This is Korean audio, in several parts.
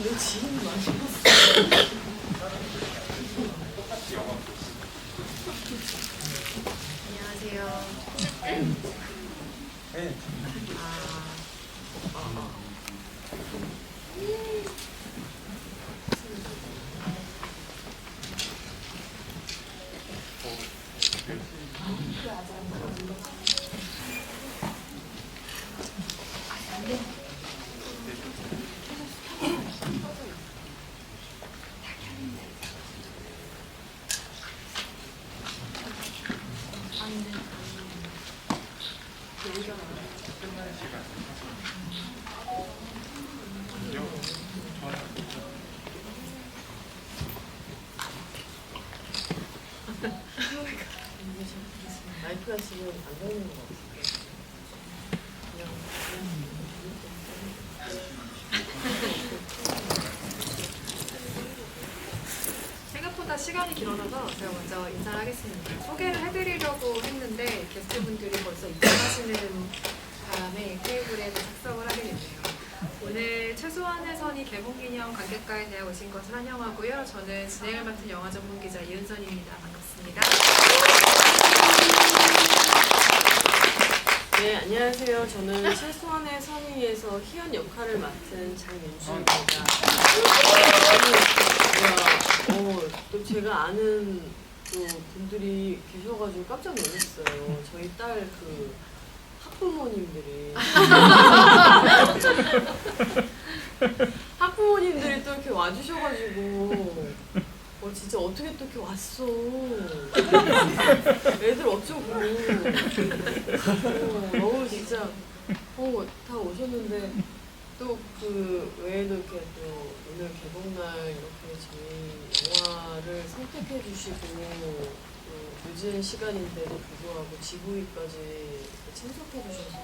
내 지인이 많이 봤어. 안녕하세요. 네. 마이크가 지금 안 되는 것 같아요. 생각보다 시간이 길어져서 제가 먼저 인사를 하겠습니다. 소개를 해드리려고 했는데 게스트분들이 벌써 입장하시는 바람에 테이블에 착석을 하게 됐네요. 오늘 최소한의 선이 개봉기념 관객과에 대해 오신 것을 환영하고요. 저는 진행을 맡은 영화 전문 기자 이은선입니다. 반갑습니다. 네, 안녕하세요. 저는 최소한의 선의에서 희연 역할을 맡은 장윤주입니다. 또 제가 아는 또 분들이 계셔가지고 깜짝 놀랐어요. 저희 딸 그 학부모님들이 학부모님들이 또 이렇게 와주셔가지고 진짜 어떻게 또 이렇게 왔어. 애들 어쩌고. 너무 진짜 다 오셨는데 또 그 외에도 이렇게 또 오늘 개봉날 이렇게 저희 영화를 선택해 주시고 또 늦은 시간인데도 불구하고 GV까지 참석해 주셔서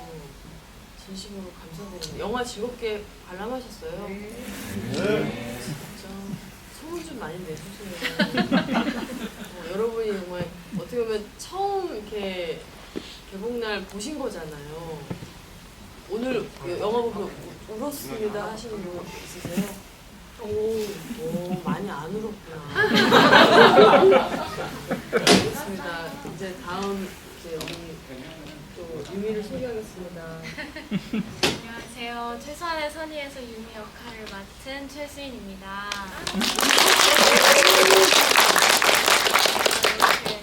진심으로 감사드립니다. 영화 즐겁게 관람하셨어요? 네. 진짜 소문 좀 많이 내주세요. 여러분이 정말 어떻게 보면 처음 이렇게 개봉날 보신 거잖아요. 오늘 영화 보고 울었습니다 하시는 분 있으세요? 오, 많이 안 울었구나. 알겠습니다. 이제 다음 우리 또 유미를 소개하겠습니다. 안녕하세요. 최소한의 선의에서 유미 역할을 맡은 최수인입니다. 이렇게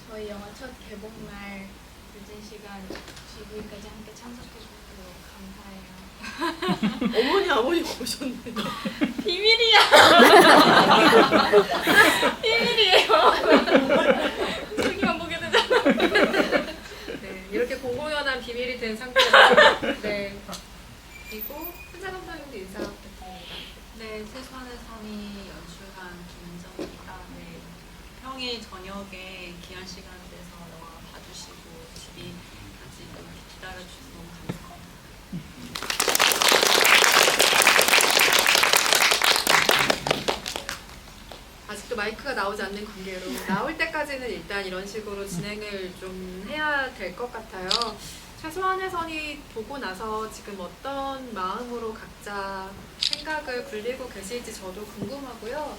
저희 영화 첫 개봉날 늦은 시간 GV까지 함께 참석해주셔서 감사해요. 어머니 아버님 오셨네. 비밀이야. 비밀이에요. 저기만 보게 되잖아. 네, 이렇게 공공연한 비밀이 된 상태로 네. 그리고 훈자 감독님도 인사 부탁드립니다. 네, 최소한의 선이 연출한 김은정입니다. 네, 평일 저녁에 귀한 시간 내서 영화 봐주시고 집이까지 이렇게 기다려주셔서 너무 감사합니다. 아직도 마이크가 나오지 않는 관계로 나올 때까지는 일단 이런 식으로 진행을 좀 해야 될 것 같아요. 최소한의 선이 보고 나서 지금 어떤 마음으로 각자 생각을 굴리고 계실지 저도 궁금하고요.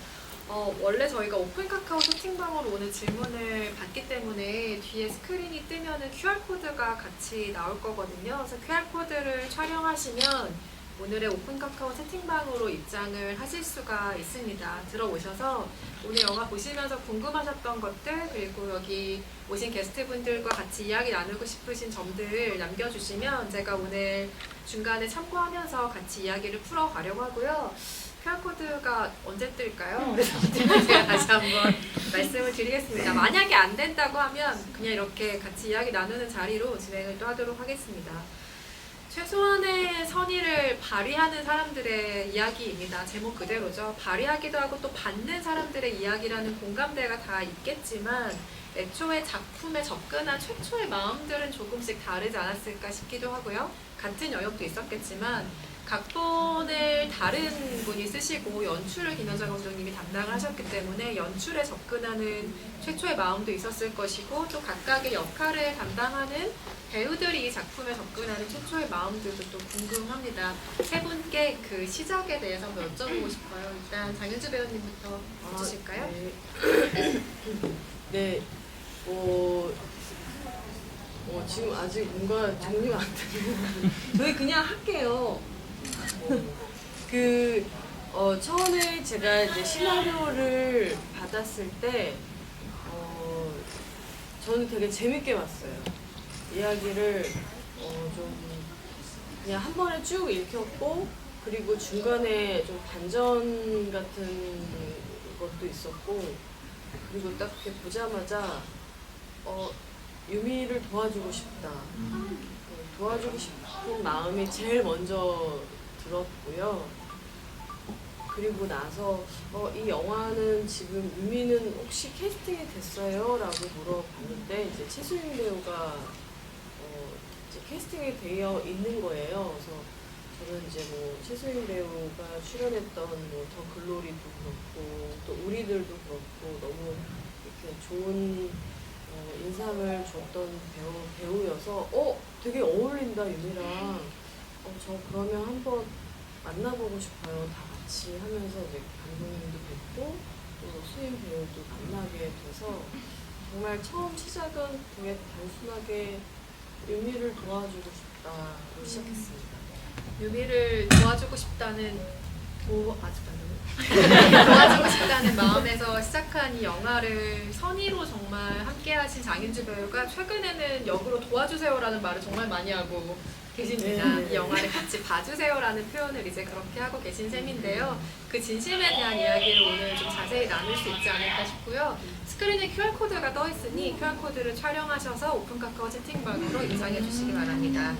원래 저희가 오픈 카카오 채팅방으로 오늘 질문을 받기 때문에 뒤에 스크린이 뜨면은 QR코드가 같이 나올 거거든요. 그래서 QR코드를 촬영하시면 오늘의 오픈 카카오 채팅방으로 입장을 하실 수가 있습니다. 들어오셔서 오늘 영화 보시면서 궁금하셨던 것들, 그리고 여기 오신 게스트분들과 같이 이야기 나누고 싶으신 점들 남겨주시면 제가 오늘 중간에 참고하면서 같이 이야기를 풀어가려고 하고요. QR코드가 언제 뜰까요? 그래서 제가 다시 한번 말씀을 드리겠습니다. 만약에 안 된다고 하면 그냥 이렇게 같이 이야기 나누는 자리로 진행을 또 하도록 하겠습니다. 최소한의 선의를 발휘하는 사람들의 이야기입니다. 제목 그대로죠. 발휘하기도 하고 또 받는 사람들의 이야기라는 공감대가 다 있겠지만 애초에 작품에 접근한 최초의 마음들은 조금씩 다르지 않았을까 싶기도 하고요. 같은 영역도 있었겠지만 각본을 다른 분이 쓰시고 연출을 김현정 감독님이 담당을 하셨기 때문에 연출에 접근하는 최초의 마음도 있었을 것이고 또 각각의 역할을 담당하는 배우들이 이 작품에 접근하는 최초의 마음들도 또 궁금합니다. 세 분께 그 시작에 대해서 한번 여쭤보고 싶어요. 일단 장윤주 배우님부터 해주실까요? 네. 네. 지금 아직 뭔가 정리가 안 되는 저희 그냥 할게요. 처음에 제가 이제 시나리오를 받았을 때 저는 되게 재밌게 봤어요. 이야기를 좀 그냥 한 번에 쭉 읽혔고 그리고 중간에 좀 반전 같은 것도 있었고 그리고 딱 이렇게 보자마자 유미를 도와주고 싶다. 도와주고 싶은 마음이 제일 먼저 들었고요. 그리고 나서 이 영화는 지금 유미는 혹시 캐스팅이 됐어요? 라고 물어봤는데 이제 최수인 배우가 이제 캐스팅이 되어 있는 거예요. 그래서 저는 이제 뭐 최수인 배우가 출연했던 뭐 더 글로리도 그렇고 또 우리들도 그렇고 너무 이렇게 좋은 인상을 줬던 배우여서 되게 어울린다 유미랑 저 그러면 한번 만나보고 싶어요 다 같이 하면서 이제 감독님도 뵙고 또 수인 배우도 만나게 돼서 정말 처음 시작은 되게 단순하게 유미를 도와주고 싶다로 시작했습니다. 유미를 도와주고 싶다는 도와주고 싶다는 마음에서 시작한 이 영화를 선의로 정말 함께하신 장윤주 배우가 최근에는 역으로 도와주세요라는 말을 정말 많이 하고 계십니다. 네. 이 영화를 같이 봐주세요라는 표현을 이제 그렇게 하고 계신 셈인데요. 그 진심에 대한 이야기를 오늘 좀 자세히 나눌 수 있지 않을까 싶고요. 스크린에 QR코드가 떠 있으니 QR코드를 촬영하셔서 오픈 카카오 채팅방으로 인상해 주시기 바랍니다.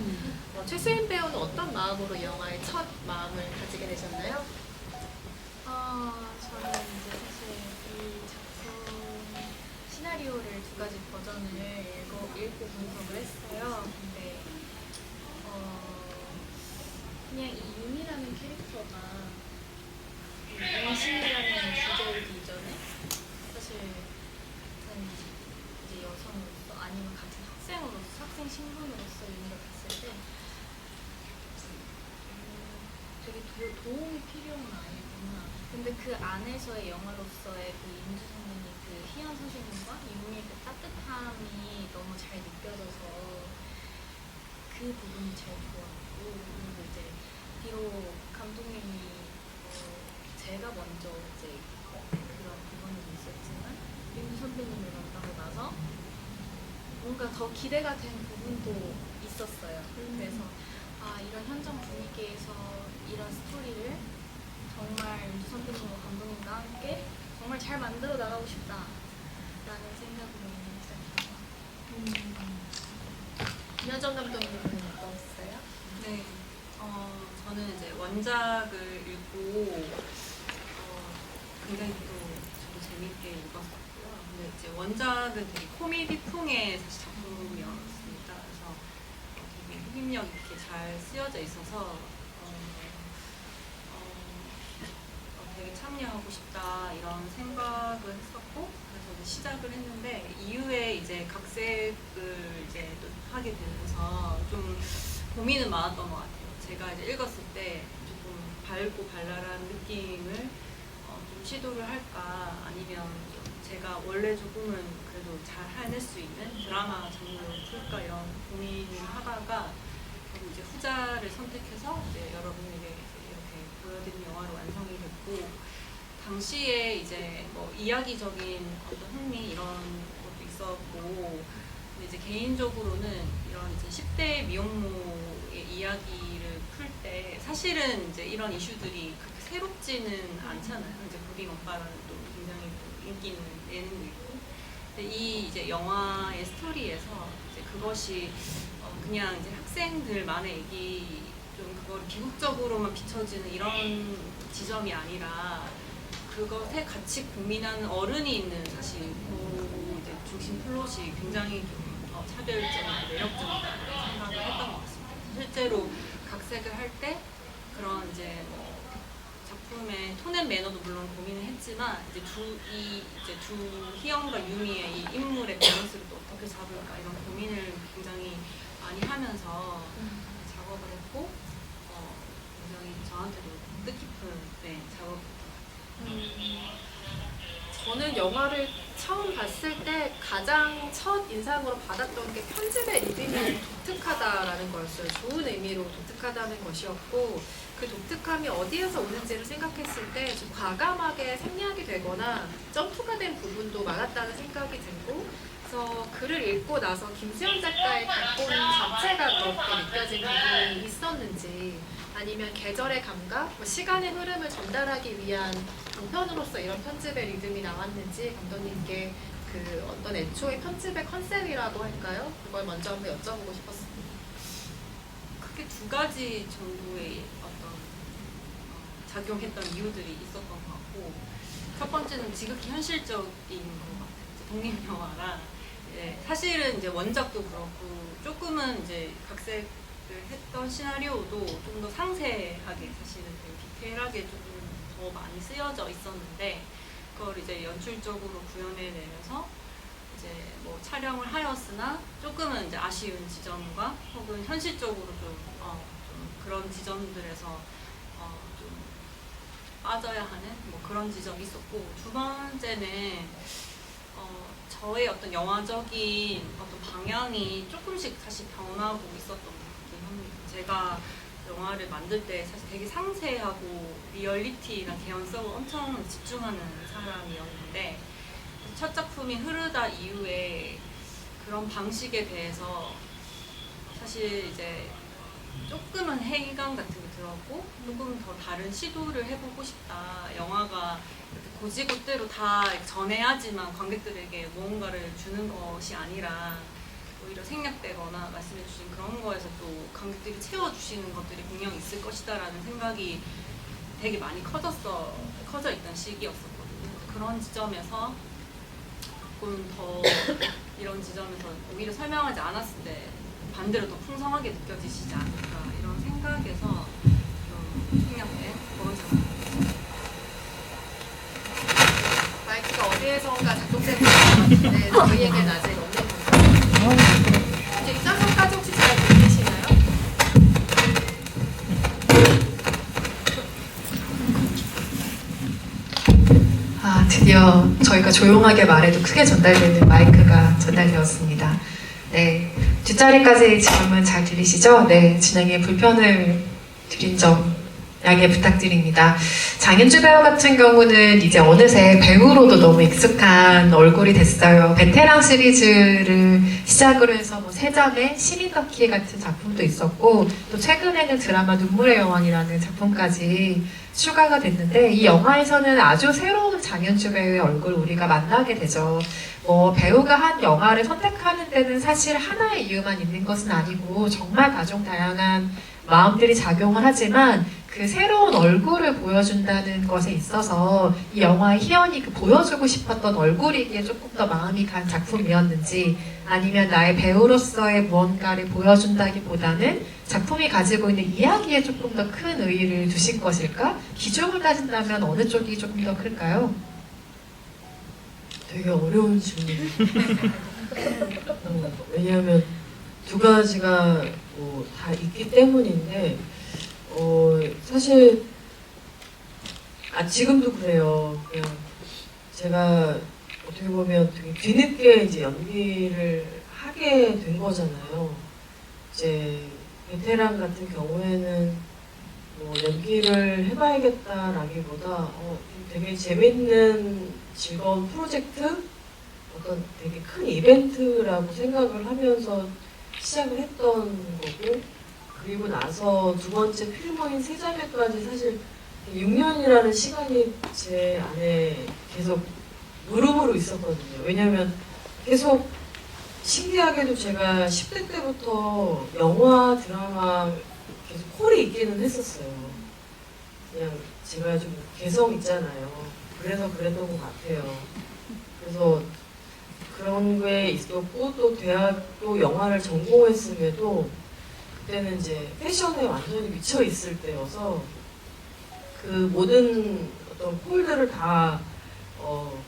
최수인 배우는 어떤 마음으로 이 영화의 첫 마음을 가지게 되셨나요? 저는 이제 사실 이 작품 시나리오를 두 가지 버전을 읽고 분석을 했어요. 근데 그냥 이 윤이라는 캐릭터가 임신이라는 주제이기 이전에 사실 같은 이제 여성으로서 아니면 같은 학생 신분으로서 윤이를 봤을 때 되게 도움이 필요한 아이구나. 근데 그 안에서의 영화로서의 그 임주 선생님, 그 희연 선생님과 윤미의 그 따뜻함이 너무 잘 느껴져서 그 부분이 제일 좋았고, 그리고 이제 비록 감독님이 제가 먼저 이제 그런 부분이 있었지만 윤미 선배님을 만나고 나서 뭔가 더 기대가 된 부분도 있었어요. 그래서 이런 현장 분위기에서 이런 스토리를 정말 윤주 선배님과 감독님과 함께 정말 잘 만들어 나가고 싶다라는 생각으로 시작했어요. 김현정 감독님은 어떠셨어요? 네, 저는 이제 원작을 읽고 굉장히 또 저도 재밌게 읽었었고요. 근데 이제 원작은 되게 코미디풍의 사실 작품이었습니다. 그래서 되게 흡입력 있게 잘 쓰여져 있어서 되게 참여하고 싶다 이런 생각을 했었고, 그래서 이제 시작을 했는데 이후에 이제 각색을 이제 또 하게 되면서 좀 고민은 많았던 것 같아요. 제가 이제 읽었을 때 조금 밝고 발랄한 느낌을 좀 시도를 할까, 아니면 좀 제가 원래 조금은 그래도 잘 해낼 수 있는 드라마 장르로 풀까 이런 고민을 하다가 결국 이제 후자를 선택해서 이제 여러분에게 이렇게 보여드린 영화로 완성이 됐고, 당시에 이제 뭐 이야기적인 어떤 흥미 이런 것도 있었고, 근데 이제 개인적으로는 이런 이제 10대 미혼모의 이야기를 풀 때 사실은 이제 이런 이슈들이 그렇게 새롭지는 않잖아요. 이제 고딩 오빠라는 또 굉장히 또 인기 있는 예능도 있고, 근데 이 이제 영화의 스토리에서 이제 그것이 그냥 이제 학생들만의 얘기, 좀 그걸 비극적으로만 비춰지는 이런 지점이 아니라 그것에 같이 고민하는 어른이 있는 사실 그 이제 중심 플롯이 굉장히 좀 차별적이고 매력적이다는 생각을 했던 것 같습니다. 실제로 각색을 할 때 그런 이제 뭐 작품의 톤 앤 매너도 물론 고민을 했지만 이제 두 희영과 유미의 이 인물의 밸런스를 또 어떻게 잡을까 이런 고민을 굉장히 많이 하면서 작업을 했고 굉장히 저한테도 뜻깊은 작업이었던 저는 영화를 처음 봤을 때 가장 첫 인상으로 받았던 게 편집의 리듬이 독특하다라는 거였어요. 좋은 의미로 독특하다는 것이었고 그 독특함이 어디에서 오는지를 생각했을 때 좀 과감하게 생략이 되거나 점프가 된 부분도 많았다는 생각이 들고 그래서 글을 읽고 나서 김수현 작가의 각본 자체가 그렇게 느껴진 부분이 있었는지 아니면 계절의 감각, 뭐 시간의 흐름을 전달하기 위한 장편으로서 이런 편집의 리듬이 나왔는지 감독님께 그 어떤 애초의 편집의 컨셉이라고 할까요? 그걸 먼저 한번 여쭤보고 싶었습니다. 크게 두 가지 정도의 어떤 작용했던 이유들이 있었던 것 같고 첫 번째는 지극히 현실적인 것 같아요. 독립영화라 사실은 이제 원작도 그렇고 조금은 이제 각색을 했던 시나리오도 좀 더 상세하게 사실은 되게 디테일하게 조금 더 많이 쓰여져 있었는데 그걸 이제 연출적으로 구현해내면서 이제 뭐 촬영을 하였으나 조금은 이제 아쉬운 지점과 혹은 현실적으로 좀 그런 지점들에서 좀 빠져야 하는 뭐 그런 지점이 있었고 두 번째는 저의 어떤 영화적인 어떤 방향이 조금씩 사실 변하고 있었던 것 같긴 합니다. 제가 영화를 만들 때 사실 되게 상세하고 리얼리티나 개연성을 엄청 집중하는 사람이었는데 첫 작품이 흐르다 이후에 그런 방식에 대해서 사실 이제 조금은 회의감 같은 게 들었고 조금 더 다른 시도를 해보고 싶다. 영화가 고지고대로 다 전해야지만 관객들에게 무언가를 주는 것이 아니라 오히려 생략되거나 말씀해주신 그런 거에서 또 관객들이 채워주시는 것들이 분명 있을 것이다라는 생각이 되게 많이 커져 있던 시기였었거든요. 그런 지점에서 조금 더 이런 지점에서 오히려 설명하지 않았을 때 반대로 더 풍성하게 느껴지시지 않을까 이런 생각에서 좀 생략된 그런 작품입니다. 마이크가 어디에선가 작동되는 것 같은데 저희에게는 아직 없는 건가요? 이제 입장선까지 혹시 잘 들리시나요? 드디어 저희가 조용하게 말해도 크게 전달되는 마이크가 전달되었습니다. 네, 뒷자리까지 질문 잘 들리시죠? 네, 진행에 불편을 드린 점 양해 부탁드립니다. 장윤주 배우 같은 경우는 이제 어느새 배우로도 너무 익숙한 얼굴이 됐어요. 베테랑 시리즈를 시작으로 해서 뭐 세자매, 시민더키 같은 작품도 있었고 또 최근에는 드라마 눈물의 여왕이라는 작품까지 추가가 됐는데 이 영화에서는 아주 새로운 장윤주 배우의 얼굴 우리가 만나게 되죠. 뭐 배우가 한 영화를 선택하는 데는 사실 하나의 이유만 있는 것은 아니고 정말 다종 다양한 마음들이 작용을 하지만 그 새로운 얼굴을 보여준다는 것에 있어서 이 영화의 희연이 그 보여주고 싶었던 얼굴이기에 조금 더 마음이 간 작품이었는지 아니면 나의 배우로서의 무언가를 보여준다기보다는 작품이 가지고 있는 이야기에 조금 더 큰 의의를 두신 것일까? 기준을 따진다면 어느 쪽이 조금 더 클까요? 되게 어려운 질문이에요. 왜냐하면 두 가지가 뭐 다 있기 때문인데 사실 지금도 그래요. 그냥 제가 어떻게 보면 되게 뒤늦게 이제 연기를 하게 된 거잖아요. 이제 베테랑 같은 경우에는 뭐 연기를 해봐야겠다라기보다 되게 재밌는 즐거운 프로젝트, 어떤 되게 큰 이벤트라고 생각을 하면서 시작을 했던 거고, 그리고 나서 두 번째 필모인 세자매까지 사실 6년이라는 시간이 제 안에 계속 무릎으로 있었거든요. 왜냐면 계속 신기하게도 제가 10대 때부터 영화, 드라마 계속 콜이 있기는 했었어요. 그냥 제가 좀 개성 있잖아요. 그래서 그랬던 것 같아요. 그래서 그런 게 있었고 또 대학도 영화를 전공했음에도 그때는 이제 패션에 완전히 미쳐 있을 때여서 그 모든 어떤 폴들을 다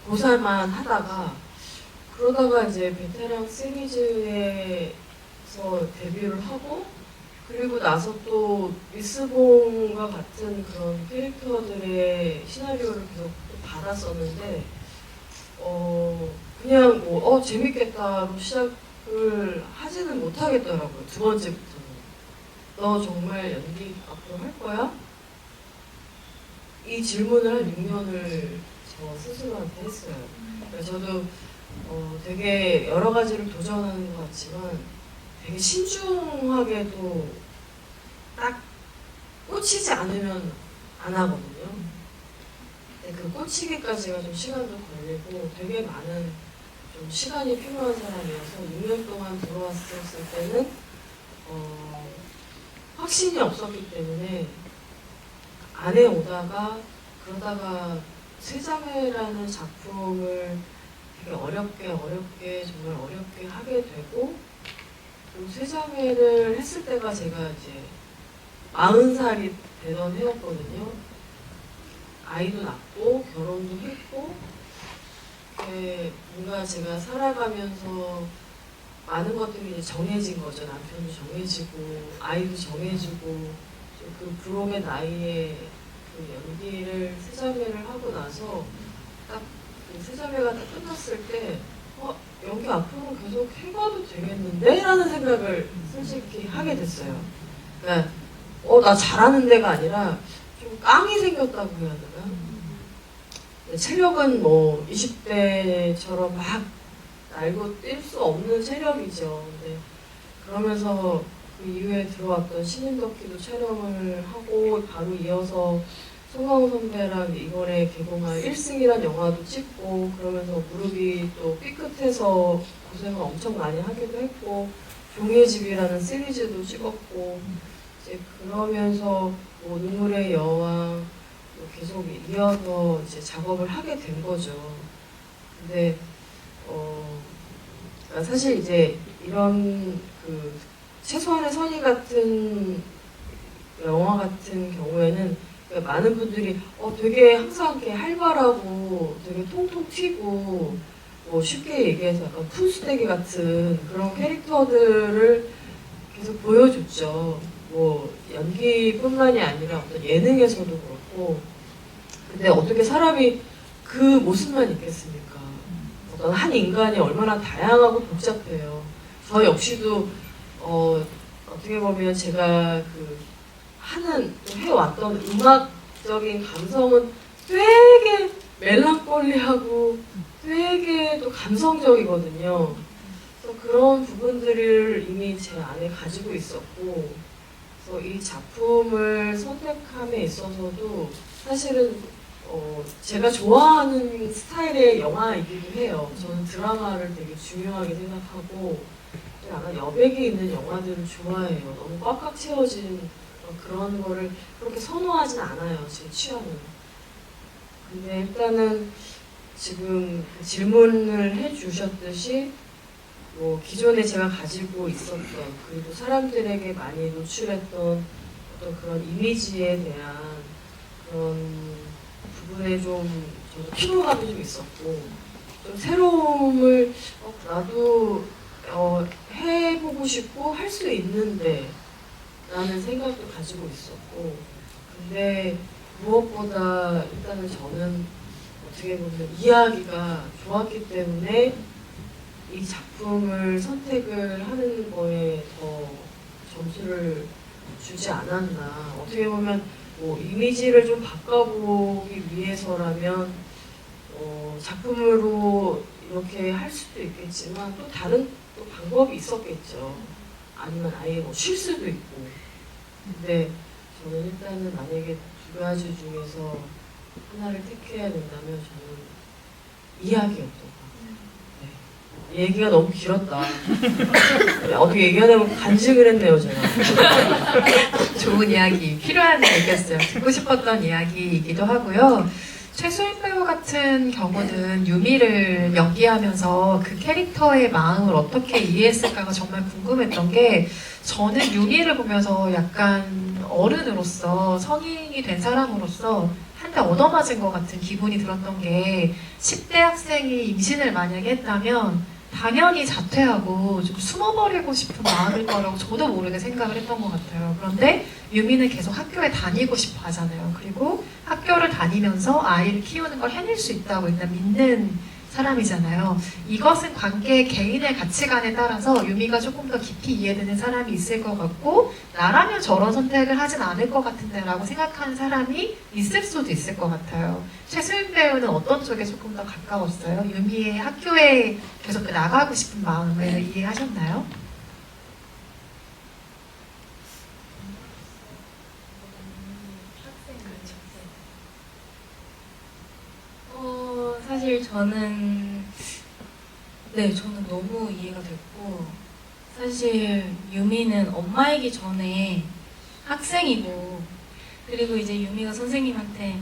고사만 하다가 그러다가 이제 베테랑 시리즈에서 데뷔를 하고 그리고 나서 또 미스봉과 같은 그런 캐릭터들의 시나리오를 계속 또 받았었는데 그냥 뭐 재밌겠다로 시작을 하지는 못하겠더라고요. 두 번째부터는. 너 정말 연기 앞으로 할 거야? 이 질문을 한 6년을 저 스스로한테 했어요. 그래서 저도 되게 여러 가지를 도전하는 것 같지만 되게 신중하게도 딱 꽂히지 않으면 안 하거든요. 근데 그 꽂히기까지가 좀 시간도 걸리고 되게 많은 좀 시간이 필요한 사람이어서 6년 동안 들어왔었을 때는 확신이 없었기 때문에 안 해오다가 그러다가 세자매라는 작품을 되게 어렵게 정말 어렵게 하게 되고 또 세자매를 했을 때가 제가 이제 40살이 되던 해였거든요. 아이도 낳고 결혼도 했고 뭔가 제가 살아가면서 많은 것들이 이제 정해진 거죠. 남편도 정해지고 아이도 정해지고 그 부록의 나이에 그 연기를 세자매를 하고 나서 딱 그 세자매가 딱 끝났을 때 연기 앞으로 계속 해봐도 되겠는데? 라는 생각을 솔직히 하게 됐어요. 그러니까 나 잘하는 데가 아니라 좀 깡이 생겼다고 해야 되나? 체력은 뭐 20대처럼 막 날고 뛸 수 없는 체력이죠. 근데 그러면서 그 이후에 들어왔던 신인덕기도 촬영을 하고 바로 이어서 송강호 선배랑 이번에 개봉한 1승이란 영화도 찍고 그러면서 무릎이 또 삐끗해서 고생을 엄청 많이 하기도 했고 종이의 집이라는 시리즈도 찍었고 이제 그러면서 뭐 눈물의 여왕 계속 이어서 이제 작업을 하게 된 거죠. 근데 사실 이제 이런 그 최소한의 선의 같은 영화 같은 경우에는 많은 분들이 되게 항상 이렇게 활발하고 되게 통통 튀고 뭐 쉽게 얘기해서 약간 푼수대기 같은 그런 캐릭터들을 계속 보여줬죠. 뭐 연기뿐만이 아니라 어떤 예능에서도 그렇고. 근데 어떻게 사람이 그 모습만 있겠습니까? 어떤 한 인간이 얼마나 다양하고 복잡해요. 저 역시도 어떻게 보면 제가 그 해왔던 음악적인 감성은 되게 멜랑콜리하고 되게 또 감성적이거든요. 그래서 그런 부분들을 이미 제 안에 가지고 있었고, 그래서 이 작품을 선택함에 있어서도 사실은 제가 좋아하는 스타일의 영화이기도 해요. 저는 드라마를 되게 중요하게 생각하고 약간 여백이 있는 영화들을 좋아해요. 너무 꽉꽉 채워진 그런 거를 그렇게 선호하진 않아요. 제 취향은. 근데 일단은 지금 그 질문을 해주셨듯이 뭐 기존에 제가 가지고 있었던 그리고 사람들에게 많이 노출했던 어떤 그런 이미지에 대한 그런 부분에 좀 저도 피로감이 좀 있었고 좀 새로움을 나도 해보고 싶고 할 수 있는데 라는 생각도 가지고 있었고 근데 무엇보다 일단은 저는 어떻게 보면 이야기가 좋았기 때문에 이 작품을 선택을 하는 거에 더 점수를 주지 않았나. 어떻게 보면 뭐 이미지를 좀 바꿔보기 위해서라면 작품으로 이렇게 할 수도 있겠지만 또 다른 또 방법이 있었겠죠. 아니면 아예 뭐 쉴 수도 있고. 근데 저는 일단은 만약에 두 가지 중에서 하나를 택해야 된다면 저는 이야기였던 것 같아요. 네. 얘기가 너무 길었다. 어떻게 얘기하냐면 간직을 했네요, 제가. 좋은 이야기, 필요한 얘기였어요. 듣고 싶었던 이야기이기도 하고요. 최수인 배우 같은 경우는 유미를 연기하면서 그 캐릭터의 마음을 어떻게 이해했을까가 정말 궁금했던 게 저는 유미를 보면서 약간 어른으로서 성인이 된 사람으로서 한 대 얻어맞은 것 같은 기분이 들었던 게 10대 학생이 임신을 만약에 했다면 당연히 자퇴하고 좀 숨어버리고 싶은 마음일 거라고 저도 모르게 생각을 했던 것 같아요. 그런데 유미는 계속 학교에 다니고 싶어 하잖아요. 그리고 학교를 다니면서 아이를 키우는 걸 해낼 수 있다고 일단 믿는 사람이잖아요. 이것은 관계 개인의 가치관에 따라서 유미가 조금 더 깊이 이해되는 사람이 있을 것 같고 나라면 저런 선택을 하진 않을 것 같은데 라고 생각하는 사람이 있을 수도 있을 것 같아요. 최수인 배우는 어떤 쪽에 조금 더 가까웠어요? 유미의 학교에 계속 나가고 싶은 마음을 이해하셨나요? 사실 저는 저는 너무 이해가 됐고 사실 유미는 엄마이기 전에 학생이고 그리고 이제 유미가 선생님한테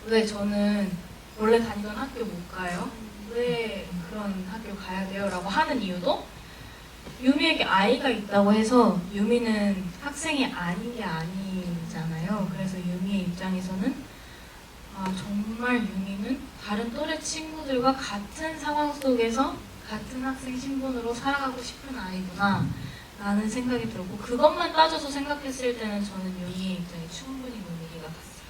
왜 저는 원래 다니던 학교 못 가요? 왜 그런 학교 가야 돼요? 라고 하는 이유도 유미에게 아이가 있다고 해서 유미는 학생이 아닌 게 아니잖아요. 그래서 유미의 입장에서는 정말 유미는 다른 또래 친구들과 같은 상황 속에서 같은 학생 신분으로 살아가고 싶은 아이구나 라는 생각이 들었고 그것만 따져서 생각했을 때는 저는 유미의 입장이 충분히 너무 이해가 갔어요.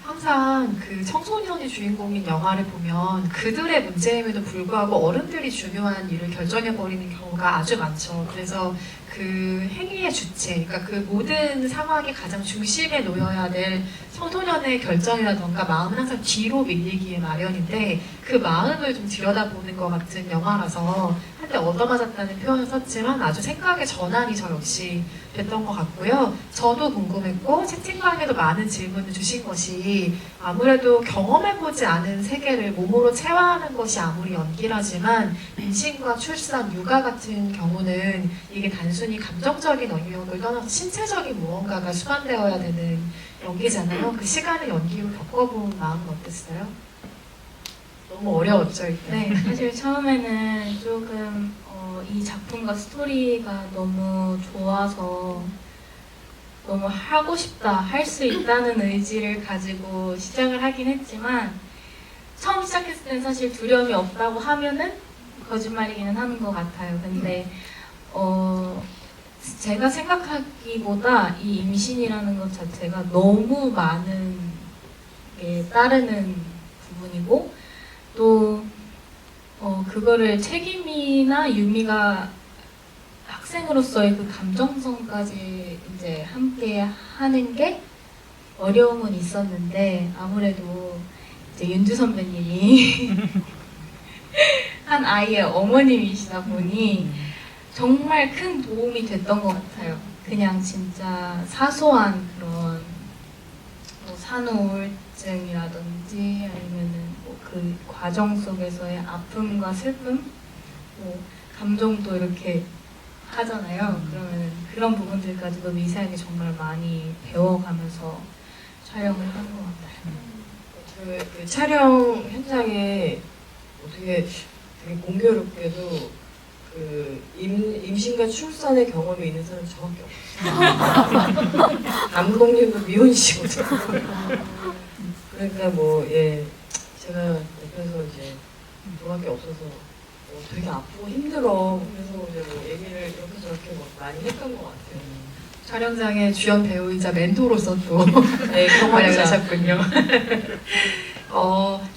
항상 그 청소년이 주인공인 영화를 보면 그들의 문제임에도 불구하고 어른들이 중요한 일을 결정해버리는 경우가 아주 많죠. 그래서 그 행위의 주체, 그러니까 그 모든 상황의 가장 중심에 놓여야 될 청소년의 결정이라던가 마음은 항상 뒤로 밀리기에 마련인데 그 마음을 좀 들여다보는 것 같은 영화라서 한때 얻어맞았다는 표현을 썼지만 아주 생각의 전환이 저 역시 됐던 것 같고요. 저도 궁금했고 채팅방에도 많은 질문을 주신 것이 아무래도 경험해보지 않은 세계를 몸으로 체화하는 것이 아무리 연기라지만 임신과 출산, 육아 같은 경우는 이게 단순히 감정적인 영역을 떠나서 신체적인 무언가가 수반되어야 되는 연기잖아요. 그 시간을 연기로 겪어본 마음은 어땠어요? 너무 어려웠죠, 일단. 네, 사실 처음에는 조금 이 작품과 스토리가 너무 좋아서 너무 하고 싶다, 할 수 있다는 의지를 가지고 시작을 하긴 했지만 처음 시작했을 때는 사실 두려움이 없다고 하면은 거짓말이기는 하는 것 같아요. 근데 제가 생각하기보다 이 임신이라는 것 자체가 너무 많은 게 따르는 부분이고 또 그거를 책임이나 유미가 학생으로서의 그 감정성까지 이제 함께 하는 게 어려움은 있었는데 아무래도 이제 윤주 선배님이 한 아이의 어머님이시다 보니 정말 큰 도움이 됐던 것 같아요. 그냥 진짜 사소한 그런 뭐 산후우울증이라든지 아니면은 뭐 그 과정 속에서의 아픔과 슬픔, 뭐 감정도 이렇게 하잖아요. 그러면 그런 부분들까지도 미세하게 정말 많이 배워가면서 촬영을 한 것 같아요. 그 촬영 현장에 어떻게 되게 공교롭게도 그 임신과 출산의 경험이 있는 사람이 저밖에 없어요. 감독님도 미혼이시거든요. 그러니까 제가 옆에서 이제 저밖에 없어서 되게 아프고 힘들어. 그래서 이제 얘기를 이렇게 저렇게 많이 했던 것 같아요. 촬영장의 주연 배우이자 멘토로서 또 네, 활약을 경험자. 하셨군요.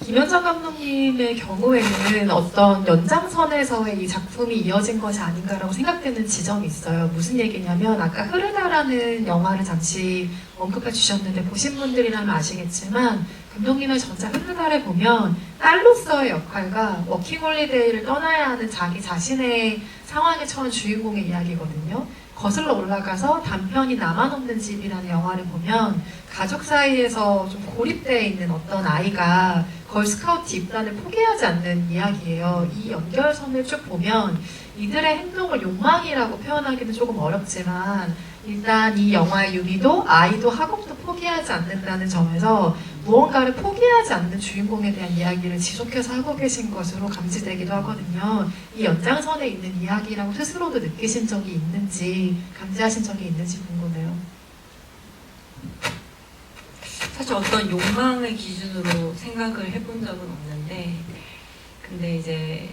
김현정 감독님의 경우에는 어떤 연장선에서의 이 작품이 이어진 것이 아닌가라고 생각되는 지점이 있어요. 무슨 얘기냐면 아까 흐르다라는 영화를 잠시 언급해 주셨는데 보신 분들이라면 아시겠지만 감독님의 전작 흐르다를 보면 딸로서의 역할과 워킹홀리데이를 떠나야 하는 자기 자신의 상황에 처한 주인공의 이야기거든요. 거슬러 올라가서 단편이 나만 없는 집이라는 영화를 보면 가족 사이에서 좀 고립되어 있는 어떤 아이가 걸스카우트 입단을 포기하지 않는 이야기예요. 이 연결선을 쭉 보면 이들의 행동을 욕망이라고 표현하기는 조금 어렵지만 일단 이 영화의 유미도 아이도 학업도 포기하지 않는다는 점에서 무언가를 포기하지 않는 주인공에 대한 이야기를 지속해서 하고 계신 것으로 감지되기도 하거든요. 이 연장선에 있는 이야기라고 스스로도 느끼신 적이 있는지, 감지하신 적이 있는지 궁금해요. 사실 어떤 욕망을 기준으로 생각을 해본 적은 없는데, 근데 이제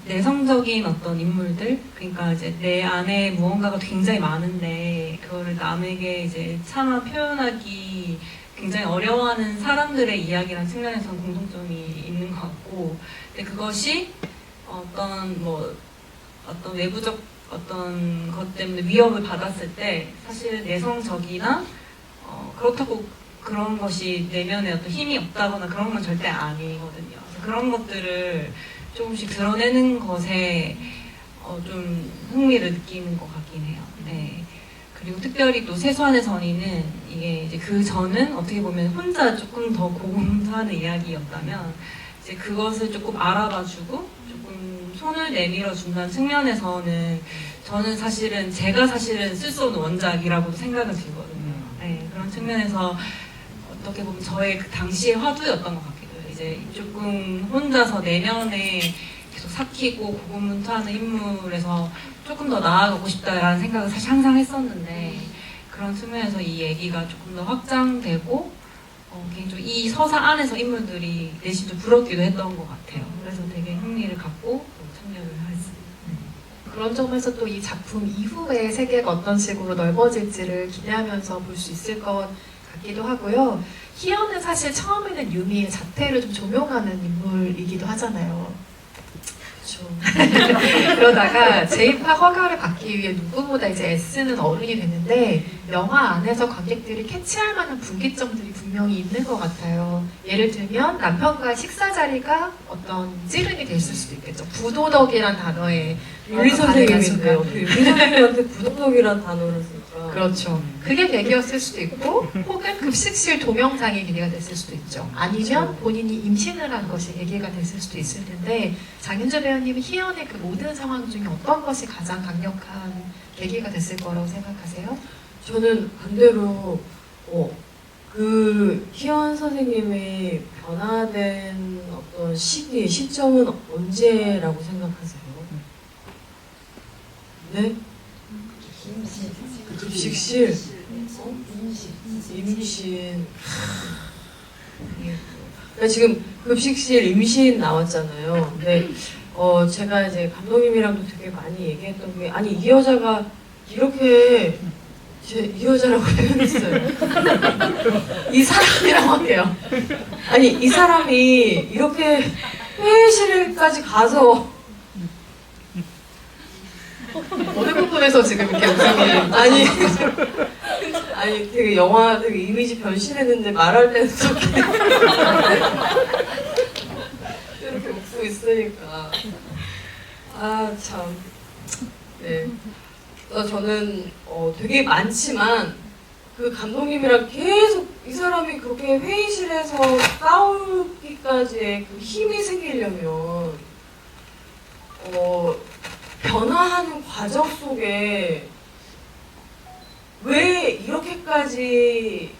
내성적인 어떤 인물들, 그러니까 이제 내 안에 무언가가 굉장히 많은데 그거를 남에게 이제 차마 표현하기 굉장히 어려워하는 사람들의 이야기랑 측면에서는 공통점이 있는 것 같고, 근데 그것이 어떤 외부적 어떤 것 때문에 위협을 받았을 때 사실 내성적이나 그렇다고 그런 것이 내면에 어떤 힘이 없다거나 그런 건 절대 아니거든요. 그래서 그런 것들을 조금씩 드러내는 것에 좀 흥미를 느끼는 것 같긴 해요. 네. 그리고 특별히 또 세수한의 선의는 이게 이제 그 전은 어떻게 보면 혼자 조금 더 고군분투하는 이야기였다면 이제 그것을 조금 알아봐주고 조금 손을 내밀어 준다는 측면에서는 저는 제가 사실은 쓸 수 없는 원작이라고도 생각은 들거든요. 네, 그런 측면에서 어떻게 보면 저의 그 당시의 화두였던 것 같기도 해요. 이제 조금 혼자서 내면에 계속 삭히고 고군분투하는 인물에서 조금 더 나아가고 싶다라는 생각을 사실 항상 했었는데, 그런 측면에서 이 얘기가 조금 더 확장되고 개인적으로 이 서사 안에서 인물들이 내심 좀 부럽기도 했던 것 같아요. 그래서 되게 흥미를 갖고 참여를 했습니다. 그런 점에서 또 이 작품 이후의 세계가 어떤 식으로 넓어질지를 기대하면서 볼 수 있을 것 같기도 하고요. 희연은 사실 처음에는 유미의 자태를 좀 조명하는 인물이기도 하잖아요. 그러다가 재입학 허가를 받기 위해 누구보다 이제 애쓰는 어른이 되는데, 영화 안에서 관객들이 캐치할 만한 분기점들이 분명히 있는 것 같아요. 예를 들면 남편과 식사 자리가 어떤 찌른이 됐을 수도 있겠죠. 부도덕이란 단어에 윤리 선생님인데 어떻게 윤리 선생님한테 부도덕이란 단어를 쓸까? 그렇죠. 그게 계기였을 수도 있고, 혹은 급식실 동영상이 계기가 됐을 수도 있죠. 아니면 본인이 임신을 한 것이 계기가 됐을 수도 있을 텐데, 장윤주 배우님은 희연의 그 모든 상황 중에 어떤 것이 가장 강력한 계기가 됐을 거라고 생각하세요? 저는 반대로 그 희연 선생님의 변화된 어떤 시점은 언제라고 생각하세요? 네? 급식실? 임신. 그러니까 지금 급식실 임신 나왔잖아요. 근데 제가 이제 감독님이랑도 되게 많이 얘기했던 게, 아니 이 여자가 이렇게 이 여자라고 표현했어요. 이 사람이라고 할게요. 아니 이 사람이 이렇게 회의실까지 가서 어느 부분에서 지금 이렇게 웃음이 아니 되게 영화 되게 이미지 변신했는데 말할 때는 이렇게 이렇게 웃고 있으니까 참. 네. 저는 되게 많지만 그 감독님이랑 계속 이 사람이 그렇게 회의실에서 싸우기까지의 그 힘이 생기려면 변화하는 과정 속에 왜 이렇게까지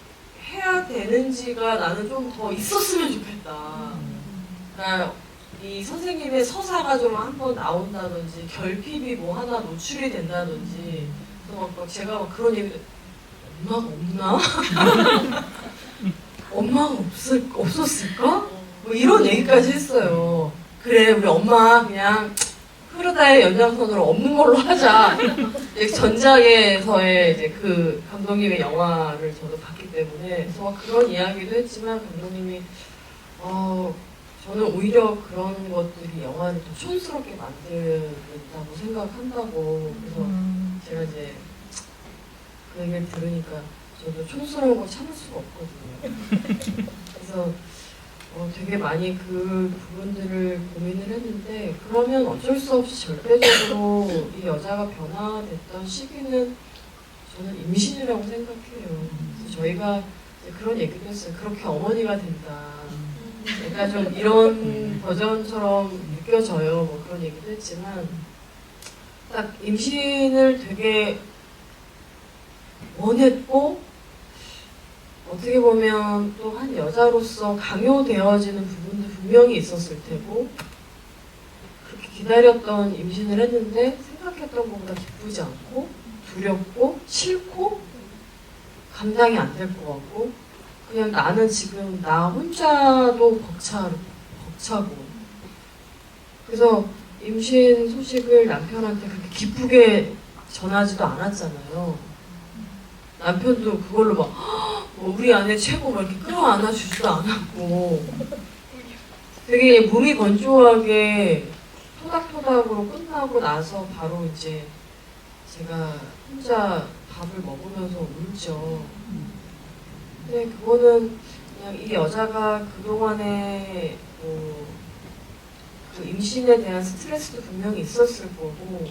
해야 되는지가 나는 좀 더 있었으면 좋겠다. 그러니까 이 선생님의 서사가 좀 한번 나온다든지 결핍이 뭐 하나 노출이 된다든지, 막 제가 막 그런 얘기를, 엄마가 없나? 엄마가 없었을까? 뭐 이런 얘기까지 했어요. 그래 우리 엄마 그냥 흐르다의 연장선으로 없는 걸로 하자. 전작에서의 이제 그 감독님의 영화를 저도 봤기 때문에, 그래서 막 그런 이야기도 했지만 감독님이 저는 오히려 그런 것들이 영화를 더 촌스럽게 만들었다고 생각한다고. 그래서 제가 이제 그 얘기를 들으니까 저도 촌스러운 거 참을 수가 없거든요. 그래서 되게 많이 그 부분들을 고민을 했는데, 그러면 어쩔 수 없이 절대적으로 이 여자가 변화됐던 시기는 저는 임신이라고 생각해요. 그래서 저희가 이제 그런 얘기도 했어요. 그렇게 어머니가 된다. 그러니까 좀 이런 버전처럼 느껴져요. 뭐 그런 얘기도 했지만, 딱 임신을 되게 원했고 어떻게 보면 또 한 여자로서 강요되어지는 부분도 분명히 있었을 테고 그렇게 기다렸던 임신을 했는데 생각했던 것보다 기쁘지 않고 두렵고 싫고 감당이 안 될 것 같고 그냥 나는 지금 나 혼자도 벅차고 그래서 임신 소식을 남편한테 그렇게 기쁘게 전하지도 않았잖아요. 남편도 그걸로 막 우리 아내 최고 막 이렇게 끌어안아 주지도 않았고 되게 몸이 건조하게 토닥토닥으로 끝나고 나서 바로 이제 제가 혼자 밥을 먹으면서 울죠. 근데 그거는 그냥 이 여자가 그동안에 그 임신에 대한 스트레스도 분명히 있었을 거고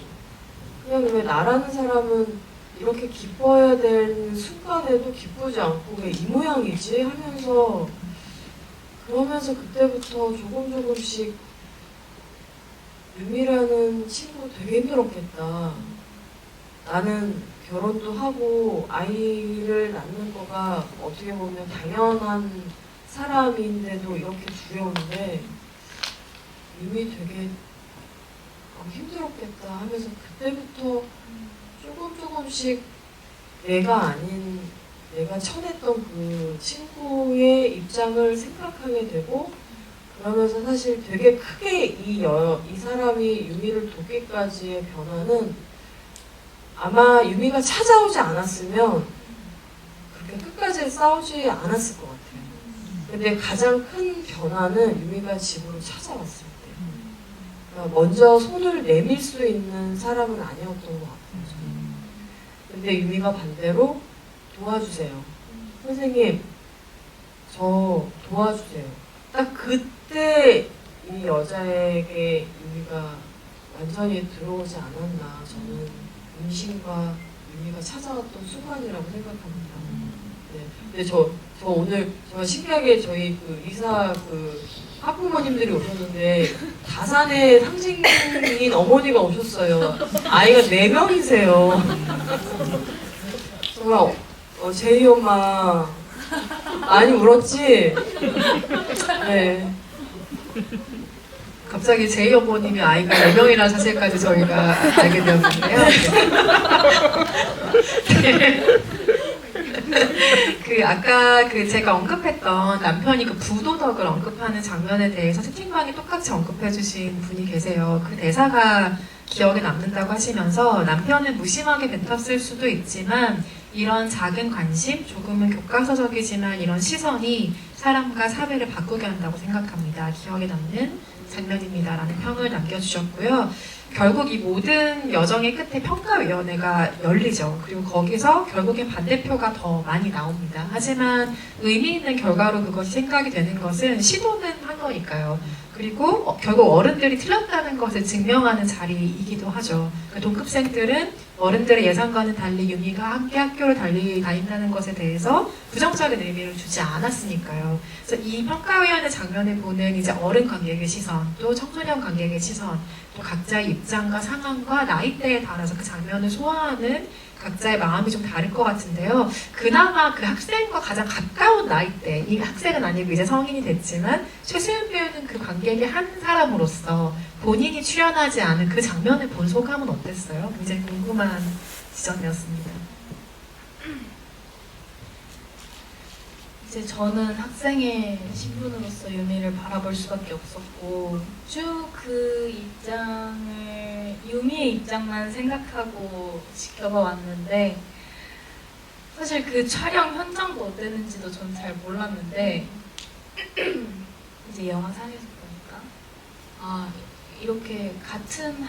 그냥 왜 나라는 사람은 이렇게 기뻐해야 되는 순간에도 기쁘지 않고 왜 이 모양이지 하면서 그러면서 그때부터 조금씩 유미라는 친구 되게 힘들었겠다. 나는 결혼도 하고 아이를 낳는 거가 어떻게 보면 당연한 사람인데도 이렇게 두려운데 유미 되게 힘들었겠다 하면서 그때부터 조금씩 내가 아닌 내가 쳐냈던 그 친구의 입장을 생각하게 되고 그러면서 사실 되게 크게 이 사람이 유미를 돕기까지의 변화는 아마 유미가 찾아오지 않았으면 그렇게 끝까지 싸우지 않았을 것 같아요. 근데 가장 큰 변화는 유미가 집으로 찾아왔을 때. 그러니까 먼저 손을 내밀 수 있는 사람은 아니었던 것 같아요. 저는. 근데 유미가 반대로 도와주세요. 선생님, 저 도와주세요. 딱 그때 이 여자에게 유미가 완전히 들어오지 않았나. 저는 임신과 유미가 찾아왔던 순간이라고 생각합니다. 네. 근데 저 오늘 정말 신기하게 저희 그 이사 그 학부모님들이 오셨는데 다산의 상징인 어머니가 오셨어요. 아이가 4명이세요. 정말 제이 엄마 많이 울었지? 네. 갑자기 제이 어머님이 아이가 4명이라는 사실까지 저희가 알게 되었는데요. 아까 제가 언급했던 남편이 그 부도덕을 언급하는 장면에 대해서 채팅방에 똑같이 언급해주신 분이 계세요. 그 대사가 기억에 남는다고 하시면서 남편은 무심하게 뱉었을 수도 있지만 이런 작은 관심, 조금은 교과서적이지만 이런 시선이 사람과 사회를 바꾸게 한다고 생각합니다. 기억에 남는 장면입니다. 라는 평을 남겨주셨고요. 결국 이 모든 여정의 끝에 평가위원회가 열리죠. 그리고 거기서 결국엔 반대표가 더 많이 나옵니다. 하지만 의미 있는 결과로 그것이 생각이 되는 것은 시도는 한 거니까요. 그리고 결국 어른들이 틀렸다는 것을 증명하는 자리이기도 하죠. 동급생들은 어른들의 예상과는 달리 유미가 함께 학교를 다닌다는 것에 대해서 부정적인 의미를 주지 않았으니까요. 그래서 이 평가위원회 장면을 보는 이제 어른 관객의 시선, 또 청소년 관객의 시선, 또 각자의 입장과 상황과 나이대에 따라서 그 장면을 소화하는 각자의 마음이 좀 다를 것 같은데요. 그나마 그 학생과 가장 가까운 나이대, 이 학생은 아니고 이제 성인이 됐지만 최수연 배우는 그 관객의 한 사람으로서 본인이 출연하지 않은 그 장면을 본 소감은 어땠어요? 굉장히 궁금한 지점이었습니다. 이제 저는 학생의 신분으로서 유미를 바라볼 수밖에 없었고 쭉 그 입장을 유미의 입장만 생각하고 지켜봐 왔는데 사실 그 촬영 현장도 어땠는지도 전 잘 몰랐는데 이제 영화상에서 보니까 이렇게 같은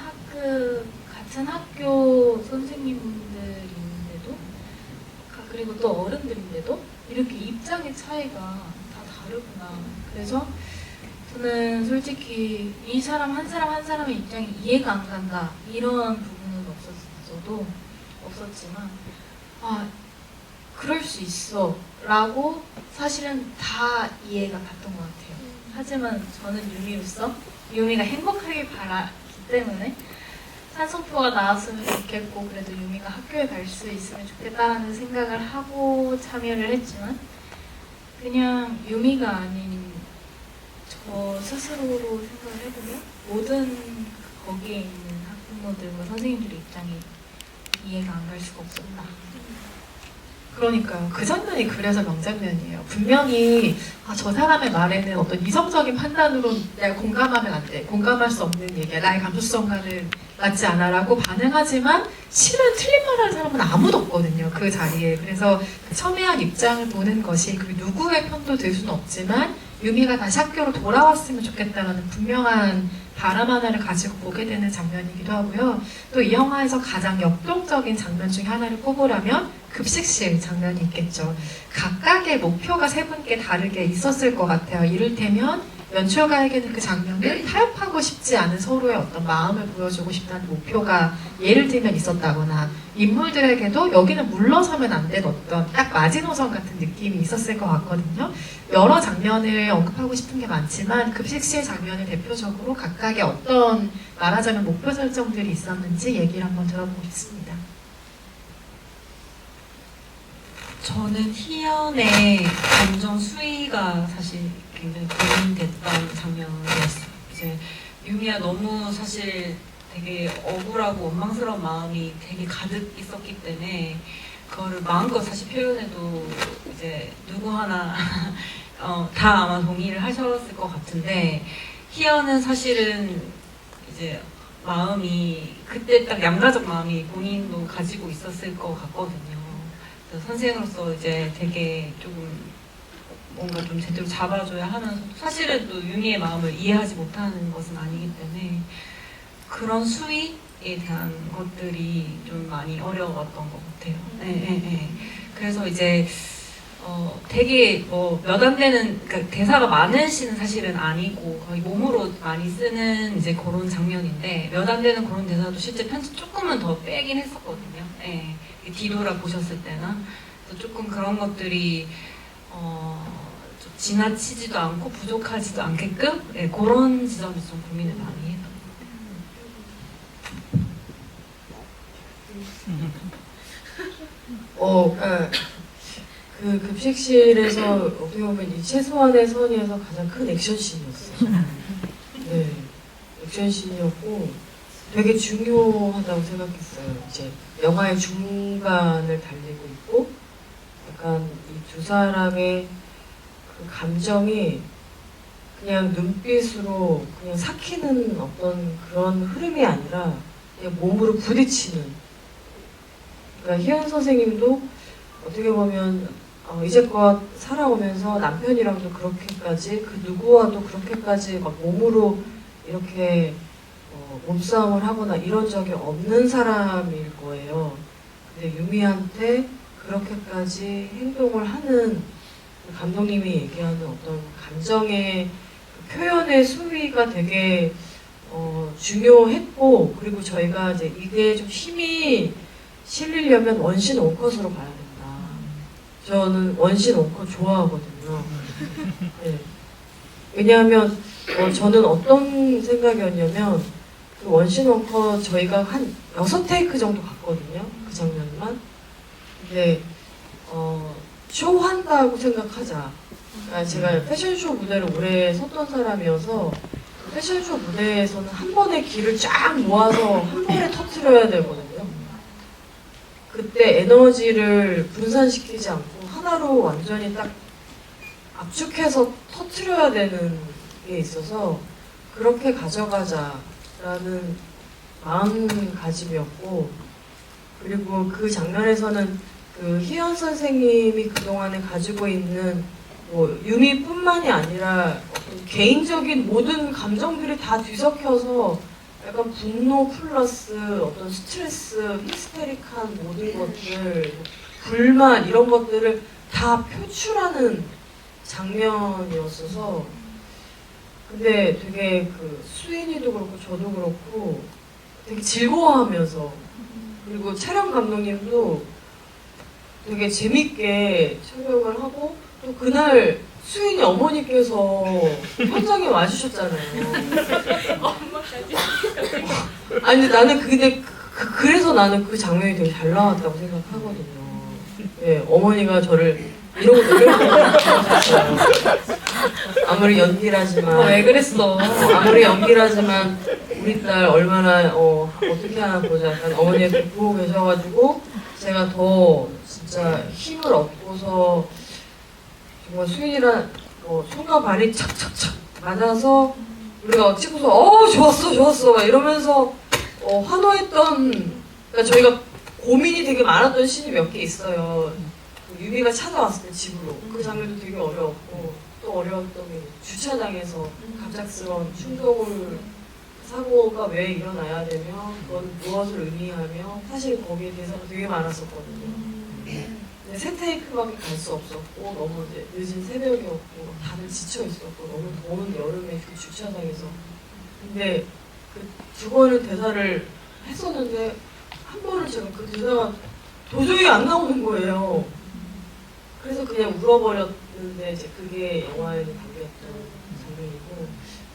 학교 선생님들인데도 그리고 또 어른들인데도 이렇게 입장의 차이가 다 다르구나. 그래서 저는 솔직히 이 사람 한 사람의 입장이 이해가 안 간다 이런 부분은 없었지만 그럴 수 있어 라고 사실은 다 이해가 갔던 것 같아요. 하지만 저는 유미로서 유미가 행복하길 바라기 때문에 찬성표가 나왔으면 좋겠고 그래도 유미가 학교에 갈 수 있으면 좋겠다는 생각을 하고 참여를 했지만 그냥 유미가 아닌 저 스스로로 생각을 해보면 모든 거기에 있는 학부모들과 선생님들의 입장이 이해가 안 갈 수가 없었다. 그러니까요. 그 장면이 그래서 명장면이에요. 분명히 저 사람의 말에는 어떤 이성적인 판단으로 내가 공감하면 안 돼. 공감할 수 없는 얘기야. 나의 감수성과는 맞지 않아라고 반응하지만 실은 틀린 말하는 사람은 아무도 없거든요. 그 자리에. 그래서 그 첨예한 입장을 보는 것이 그 누구의 편도 들 수는 없지만 유미가 다시 학교로 돌아왔으면 좋겠다라는 분명한 바람 하나를 가지고 보게 되는 장면이기도 하고요. 또 이 영화에서 가장 역동적인 장면 중에 하나를 꼽으라면 급식실 장면이 있겠죠. 각각의 목표가 세 분께 다르게 있었을 것 같아요. 이를테면 연출가에게는 그 장면을 타협하고 싶지 않은 서로의 어떤 마음을 보여주고 싶다는 목표가 예를 들면 있었다거나 인물들에게도 여기는 물러서면 안 되는 어떤 딱 마지노선 같은 느낌이 있었을 것 같거든요. 여러 장면을 언급하고 싶은 게 많지만 급식실 장면을 대표적으로 각각의 어떤 말하자면 목표 설정들이 있었는지 얘기를 한번 들어보겠습니다. 저는 희연의 감정 수위가 사실 굉장히 고민됐던 장면이었어요. 이제 유미야 너무 사실 되게 억울하고 원망스러운 마음이 되게 가득 있었기 때문에 그거를 마음껏 사실 표현해도 이제 누구 하나 다 아마 동의를 하셨을 것 같은데 희연은 사실은 이제 마음이 그때 딱 양가적 마음이 본인도 가지고 있었을 것 같거든요. 선생으로서 이제 되게 조금 뭔가 좀 제대로 잡아줘야 하면서 사실은 또 유미의 마음을 이해하지 못하는 것은 아니기 때문에 그런 수위에 대한 것들이 좀 많이 어려웠던 것 같아요. 네. 그래서 이제 되게 뭐 몇 안 되는 그러니까 대사가 많은 시는 사실은 아니고 거의 몸으로 많이 쓰는 이제 그런 장면인데 몇 안 되는 그런 대사도 실제 편집 조금은 더 빼긴 했었거든요. 네. 뒤돌아 보셨을 때나 조금 그런 것들이 좀 지나치지도 않고 부족하지도 않게끔 그런 지점에서 좀 고민을 많이 했던 것 같아요. 그 급식실에서 어떻게 보면 이 최소한의 선의에서 가장 큰 액션씬이었어요. 네, 액션씬이었고 되게 중요하다고 생각했어요. 이제 영화의 중간을 달리고 있고 약간 이 두 사람의 그 감정이 그냥 눈빛으로 그냥 삭히는 어떤 그런 흐름이 아니라 그냥 몸으로 부딪히는. 그러니까 희연 선생님도 어떻게 보면 이제껏 살아오면서 남편이랑도 그렇게까지 그 누구와도 그렇게까지 막 몸으로 이렇게 몸싸움을 하거나 이런 적이 없는 사람일 거예요. 근데 유미한테 그렇게까지 행동을 하는 감독님이 얘기하는 어떤 감정의 표현의 수위가 되게 중요했고 그리고 저희가 이제 이게 좀 힘이 실리려면 원신 원컷으로 가야 된다. 저는 원신 원컷 좋아하거든요. 네. 왜냐하면 저는 어떤 생각이었냐면 그 원신 원컷 저희가 한 6테이크 정도 갔거든요. 그 장면만. 근데 쇼한다고 생각하자. 그러니까 제가 패션쇼 무대를 오래 섰던 사람이어서 패션쇼 무대에서는 한 번에 기를 쫙 모아서 한 번에 터트려야 되거든요. 그때 에너지를 분산시키지 않고 하나로 완전히 딱 압축해서 터트려야 되는 게 있어서 그렇게 가져가자라는 마음가짐이었고 그리고 그 장면에서는 그 희연 선생님이 그동안에 가지고 있는 뭐 유미뿐만이 아니라 어떤 개인적인 모든 감정들이 다 뒤섞여서 약간 분노 플러스 어떤 스트레스, 히스테릭한 모든 것들, 불만 이런 것들을 다 표출하는 장면이었어서 근데 되게 그 수인이도 그렇고 저도 그렇고 되게 즐거워하면서 그리고 촬영 감독님도 되게 재밌게 촬영을 하고 또 그날 수인이 어머니께서 현장에 와주셨잖아요. 엄마까지. 아니 근데 나는 그래서 나는 그 장면이 되게 잘 나왔다고 생각하거든요. 예, 어머니가 저를 이러고 노래했어요. 아무리 연기라지만 왜 그랬어? 아무리 연기라지만 우리 딸 얼마나 어떻게 하나 보자. 약간 어머니가 보고 계셔가지고 제가 더 진짜 힘을 얻고서 정말 수인이랑 손과 발이 착착착 맞아서 우리가 찍고서 좋았어 막 이러면서 환호했던, 그러니까 저희가 고민이 되게 많았던 씬이 몇 개 있어요. 유미가 찾아왔을 때 집으로 그 장면도 되게 어려웠고, 또 어려웠던 게 주차장에서 갑작스러운 충동을 사고가 왜 일어나야 되며 그건 무엇을 의미하며 사실 거기에 대해서가 되게 많았었거든요. 근데 새 테이크밖에 갈 수 없었고 너무 이제 늦은 새벽이었고 다들 지쳐 있었고 너무 더운 여름에 그 주차장에서. 근데 그 두 번을 대사를 했었는데 한 번은 제가 그 대사가 도저히 안 나오는 거예요. 그래서 그냥 울어버렸는데 이제 그게 영화에 담겼던 장면이고,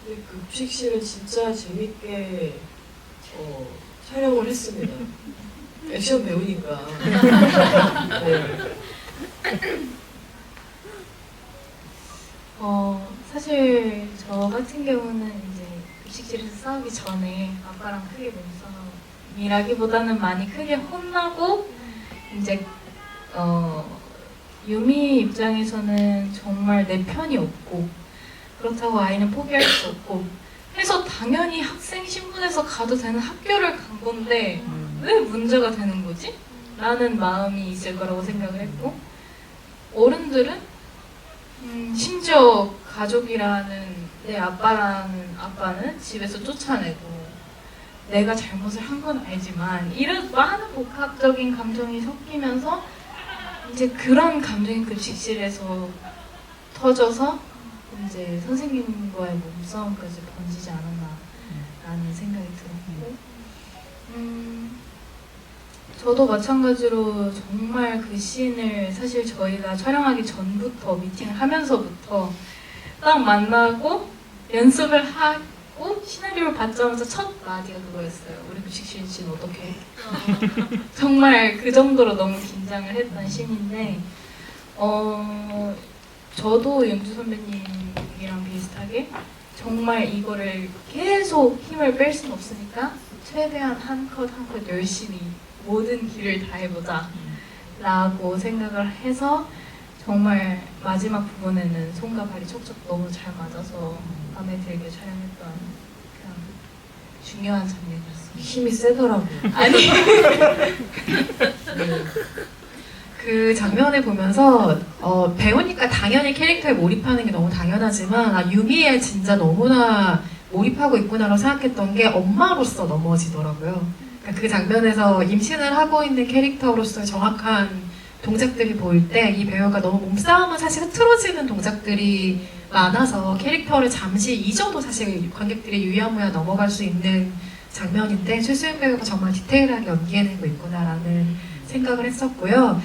근데 그 급식실은 진짜 재밌게 촬영을 했습니다. 액션 배우니까. 네. 사실 저 같은 경우는 이제 급식실에서 싸우기 전에 아빠랑 크게 몸싸움이라기보다는 많이 크게 혼나고, 이제 유미 입장에서는 정말 내 편이 없고 그렇다고 아이는 포기할 수 없고 해서 당연히 학생 신분에서 가도 되는 학교를 간 건데 왜 문제가 되는 거지? 라는 마음이 있을 거라고 생각을 했고, 어른들은 심지어 가족이라는 내 아빠는 집에서 쫓아내고 내가 잘못을 한 건 알지만 이런 많은 복합적인 감정이 섞이면서 이제 그런 감정이 급식실에서 터져서 이제 선생님과의 몸싸움까지 번지지 않았나라는 생각이 들었고, 저도 마찬가지로 정말 그 씬을 사실 저희가 촬영하기 전부터 미팅을 하면서부터 딱 만나고 연습을 하고 시나리오를 받자마자 첫 마디가 그거였어요. 우리 급식실 씬 어떻게 해? 정말 그 정도로 너무 긴장을 했던 씬인데, 저도 영주 선배님이랑 비슷하게 정말 이거를 계속 힘을 뺄 수는 없으니까 최대한 한 컷 한 컷 열심히 모든 길을 다 해보자 라고 생각을 해서 정말 마지막 부분에는 손과 발이 척척 너무 잘 맞아서 마음에 들게 촬영했던 그런 중요한 장면이었습니다. 힘이 세더라고요. 아니 그 장면을 보면서 배우니까 당연히 캐릭터에 몰입하는 게 너무 당연하지만 유미에 진짜 너무나 몰입하고 있구나라고 생각했던 게 엄마로서 넘어지더라고요. 그러니까 그 장면에서 임신을 하고 있는 캐릭터로서의 정확한 동작들이 보일 때 이 배우가 너무 몸싸움은 사실 흐트러지는 동작들이 많아서 캐릭터를 잠시 잊어도 사실 관객들이 유야무야 넘어갈 수 있는 장면인데 최수연 배우가 정말 디테일하게 연기해내고 있구나라는 생각을 했었고요.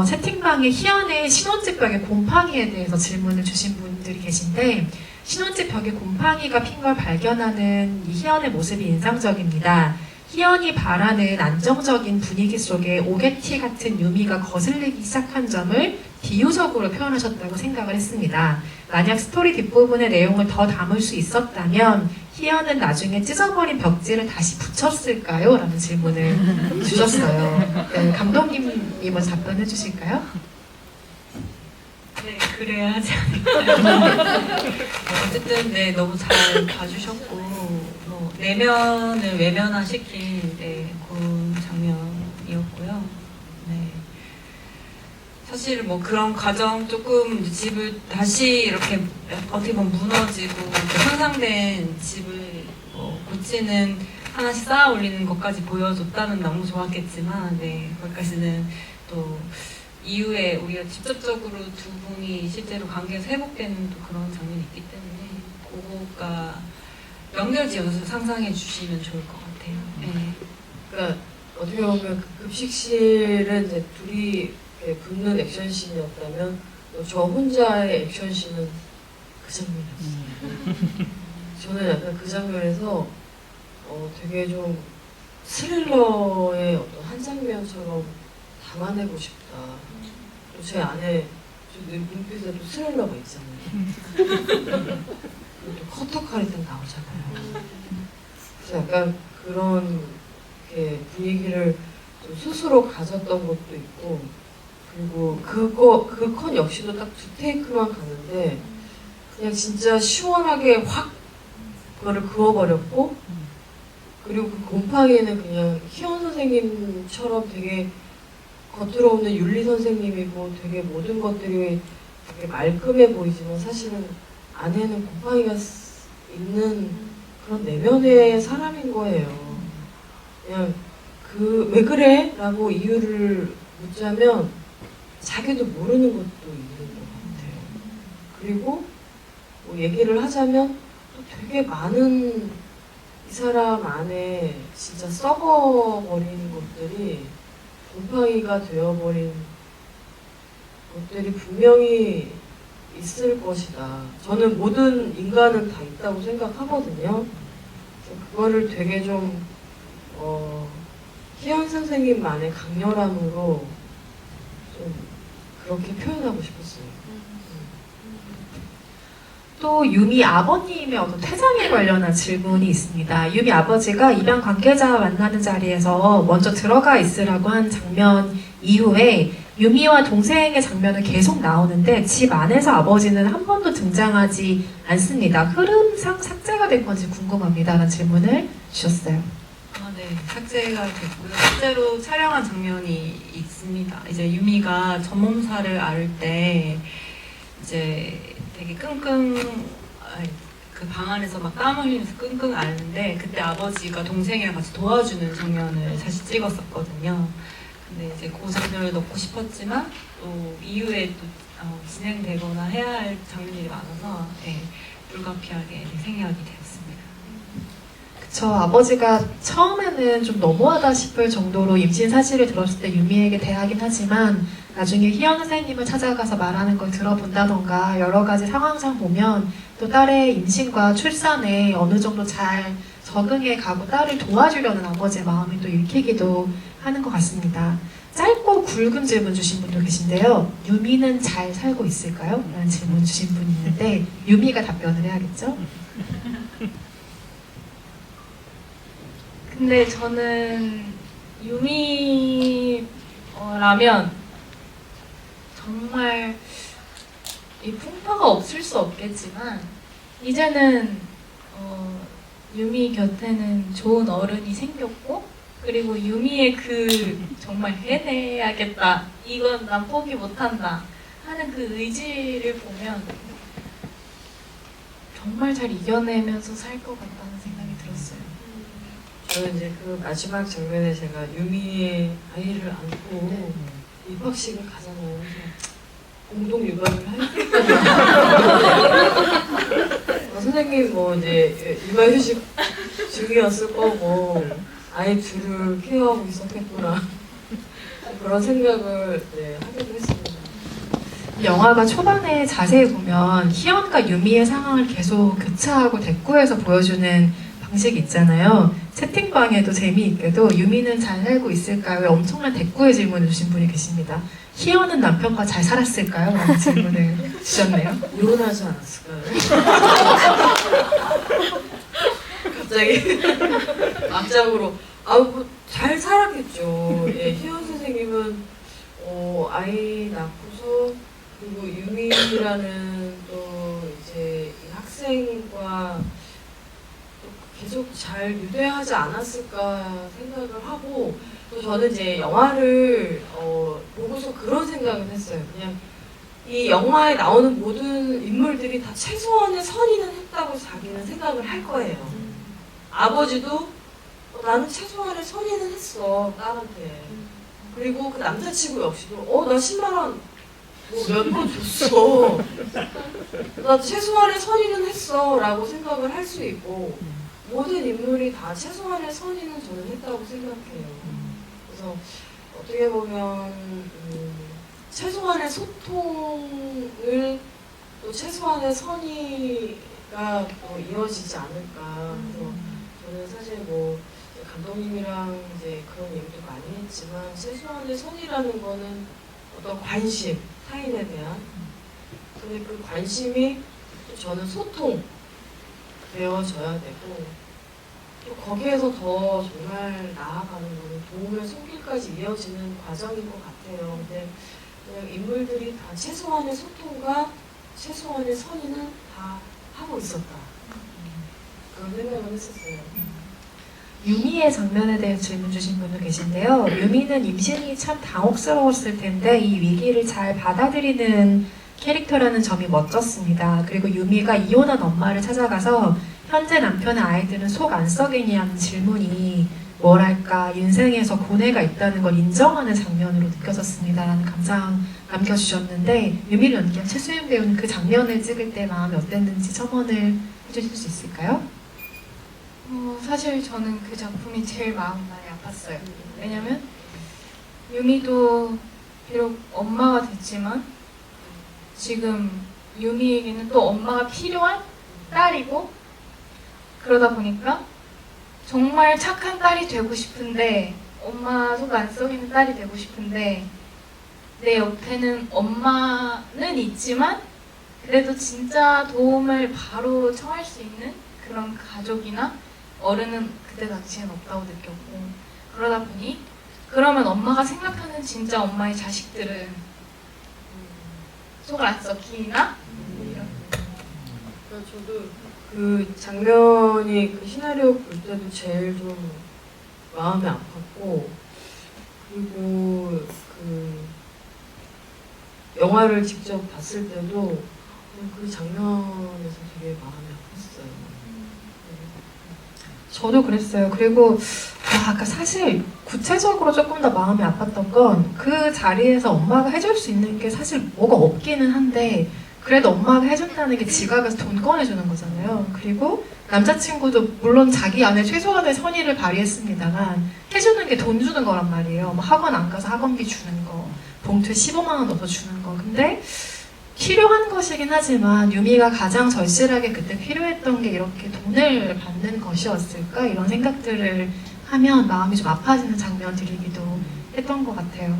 채팅방에 희연의 신혼집 벽에 곰팡이에 대해서 질문을 주신 분들이 계신데, 신혼집 벽에 곰팡이가 핀 걸 발견하는 이 희연의 모습이 인상적입니다. 희연이 바라는 안정적인 분위기 속에 오게티 같은 유미가 거슬리기 시작한 점을 비유적으로 표현하셨다고 생각을 했습니다. 만약 스토리 뒷부분의 내용을 더 담을 수 있었다면 희연은 나중에 찢어버린 벽지를 다시 붙였을까요? 라는 질문을 주셨어요. 네, 감독님이 먼저 답변해 주실까요? 네, 그래야 하지 않을까. 어쨌든 네, 너무 잘 봐주셨고 내면을 외면화시킨 그 장면이었고요. 네. 사실 뭐 그런 과정 조금 이제 집을 다시 이렇게 어떻게 보면 무너지고 상상된 집을 고치는 하나씩 쌓아 올리는 것까지 보여줬다면 너무 좋았겠지만, 네, 거기까지는 또 이후에 우리가 직접적으로 두 분이 실제로 관계에서 회복되는 또 그런 장면이 있기 때문에 그거가 연결지어서 상상해 주시면 좋을 것 같아요. 네. 그러니까 어떻게 보면 그 급식실은 이제 둘이 이렇게 붙는 액션씬이었다면 또 저 혼자의 액션씬은 그 장면이었어요. 저는 약간 그 장면에서 되게 좀 스릴러의 어떤 한 장면처럼 담아내고 싶다. 또 제 안에 내 눈빛에도 스릴러가 있잖아요. 그리고 커터칼이 딱 나오잖아요. 그래서 약간 그런 이렇게 분위기를 좀 스스로 가졌던 것도 있고, 그리고 그 컷 역시도 딱 2테이크만 가는데 그냥 진짜 시원하게 확 그거를 그어버렸고, 그리고 그 곰팡이는 그냥 희원 선생님처럼 되게 겉으로 없는 윤리 선생님이고 되게 모든 것들이 되게 말끔해 보이지만 사실은 안에는 곰팡이가 있는 그런 내면의 사람인 거예요. 그냥 왜 그래? 라고 이유를 묻자면 자기도 모르는 것도 있는 것 같아요. 그리고 뭐 얘기를 하자면 또 되게 많은 이 사람 안에 진짜 썩어버린 것들이 곰팡이가 되어버린 것들이 분명히 있을 것이다. 저는 모든 인간은 다 있다고 생각하거든요. 그거를 되게 좀 희연 선생님만의 강렬함으로 좀 그렇게 표현하고 싶었어요. 또 유미 아버님의 어떤 퇴장에 관련한 질문이 있습니다. 유미 아버지가 입양 관계자 만나는 자리에서 먼저 들어가 있으라고 한 장면 이후에 유미와 동생의 장면은 계속 나오는데 집 안에서 아버지는 한 번도 등장하지 않습니다. 흐름상 삭제가 된 건지 궁금합니다. 라는 질문을 주셨어요. 네, 삭제가 됐고요. 실제로 촬영한 장면이 있습니다. 이제 유미가 전몸살을 앓을 때 이제 되게 그 방 안에서 막 땀 흘리면서 끙끙 앓는데 그때 아버지가 동생이랑 같이 도와주는 장면을 사실 찍었었거든요. 근데 이제 그 장면을 넣고 싶었지만 또 이후에 또 진행되거나 해야 할 장면들이 많아서 불가피하게 생략이 되었습니다. 그쵸. 아버지가 처음에는 좀 너무하다 싶을 정도로 임신 사실을 들었을 때 유미에게 대하긴 하지만 나중에 희연 선생님을 찾아가서 말하는 걸 들어본다던가 여러 가지 상황상 보면 또 딸의 임신과 출산에 어느 정도 잘 적응해 가고 딸을 도와주려는 아버지의 마음이 또 읽히기도 하는 것 같습니다. 짧고 굵은 질문 주신 분도 계신데요. 유미는 잘 살고 있을까요? 라는 질문 주신 분이 있는데 유미가 답변을 해야겠죠? 근데 저는 유미라면 정말 이 풍파가 없을 수 없겠지만 이제는 유미 곁에는 좋은 어른이 생겼고 그리고 유미의 그 정말 해내야겠다 이건 난 포기 못한다 하는 그 의지를 보면 정말 잘 이겨내면서 살 것 같다는 생각이 들었어요. 저는 이제 그 마지막 장면에 제가 유미의 아이를 안고 입학식을 가잖아요. 그래서 공동 육아를 하겠거든요. 선생님 뭐 이제 육아휴직 중이었을 거고 아이 둘을 케어하고 있었겠구나 그런 생각을 하기도 했습니다. 영화가 초반에 자세히 보면 희연과 유미의 상황을 계속 교차하고 대꾸해서 보여주는 방식이 있잖아요. 채팅방에도 재미있게도 유미는 잘 살고 있을까요? 엄청난 대꾸의 질문을 주신 분이 계십니다. 희연은 남편과 잘 살았을까요? 라는 질문을 주셨네요. 이혼하지 않았을까요? 갑자기 앞장으로 잘 살았겠죠. 희연 선생님은 아이 낳고서 그리고 유미라는 또 이제 이 학생과 계속 잘 유대하지 않았을까 생각을 하고 또 저는 이제 영화를 보고서 그런 생각을 했어요. 그냥 이 영화에 나오는 모든 인물들이 다 최소한의 선의는 했다고 자기는 생각을 할 거예요. 아버지도 나는 최소한의 선의는 했어 딸한테. 그리고 그 남자친구 역시도 나 10만 원 몇 번 줬어. 나 최소한의 선의는 했어 라고 생각을 할 수 있고 모든 인물이 다 최소한의 선의는 저는 했다고 생각해요. 그래서 어떻게 보면 최소한의 소통을 또 최소한의 선의가 또 이어지지 않을까. 그래서 저는 사실 뭐 감독님이랑 이제 그런 얘기도 많이 했지만 최소한의 선의라는 거는 어떤 관심, 타인에 대한. 근데 그 관심이 저는 소통 되어져야 되고 또 거기에서 더 정말 나아가는 거는 도움의 손길까지 이어지는 과정인 것 같아요. 근데 그냥 인물들이 다 최소한의 소통과 최소한의 선의는 다 하고 있었다. 그런 생각을 했었어요. 유미의 장면에 대해 질문 주신 분도 계신데요. 유미는 임신이 참 당혹스러웠을 텐데 이 위기를 잘 받아들이는 캐릭터라는 점이 멋졌습니다. 그리고 유미가 이혼한 엄마를 찾아가서 현재 남편의 아이들은 속 안 썩이냐는 질문이 뭐랄까 인생에서 고뇌가 있다는 걸 인정하는 장면으로 느껴졌습니다라는 감상 남겨주셨는데 유미를 연기한 최수연 배우는 그 장면을 찍을 때 마음이 어땠는지 첨언을 해주실 수 있을까요? 사실 저는 그 작품이 제일 마음이 많이 아팠어요. 왜냐면 유미도 비록 엄마가 됐지만 지금 유미에게는 또 엄마가 필요한 딸이고 그러다 보니까 정말 착한 딸이 되고 싶은데 엄마 속 안 썩이는 딸이 되고 싶은데 내 옆에는 엄마는 있지만 그래도 진짜 도움을 바로 청할 수 있는 그런 가족이나 어른은 그때 당시엔 없다고 느꼈고 그러다 보니 그러면 엄마가 생각하는 진짜 엄마의 자식들은 속을 안 썩히나? 이런. 저도 그 장면이 그 시나리오 볼 때도 제일 좀 마음이 아팠고 그리고 그 영화를 직접 봤을 때도 그 장면에서 되게 마음이 아팠어요. 저도 그랬어요. 그리고 아까 사실 구체적으로 조금 더 마음이 아팠던 건 그 자리에서 엄마가 해줄 수 있는 게 사실 뭐가 없기는 한데 그래도 엄마가 해준다는 게 지갑에서 돈 꺼내주는 거잖아요. 그리고 남자친구도 물론 자기 안에 최소한의 선의를 발휘했습니다만 해주는 게 돈 주는 거란 말이에요. 뭐 학원 안 가서 학원비 주는 거, 봉투에 15만 원 넣어서 주는 거. 근데 필요한 것이긴 하지만 유미가 가장 절실하게 그때 필요했던 게 이렇게 돈을 받는 것이었을까? 이런 생각들을 하면 마음이 좀 아파지는 장면들이기도 했던 것 같아요.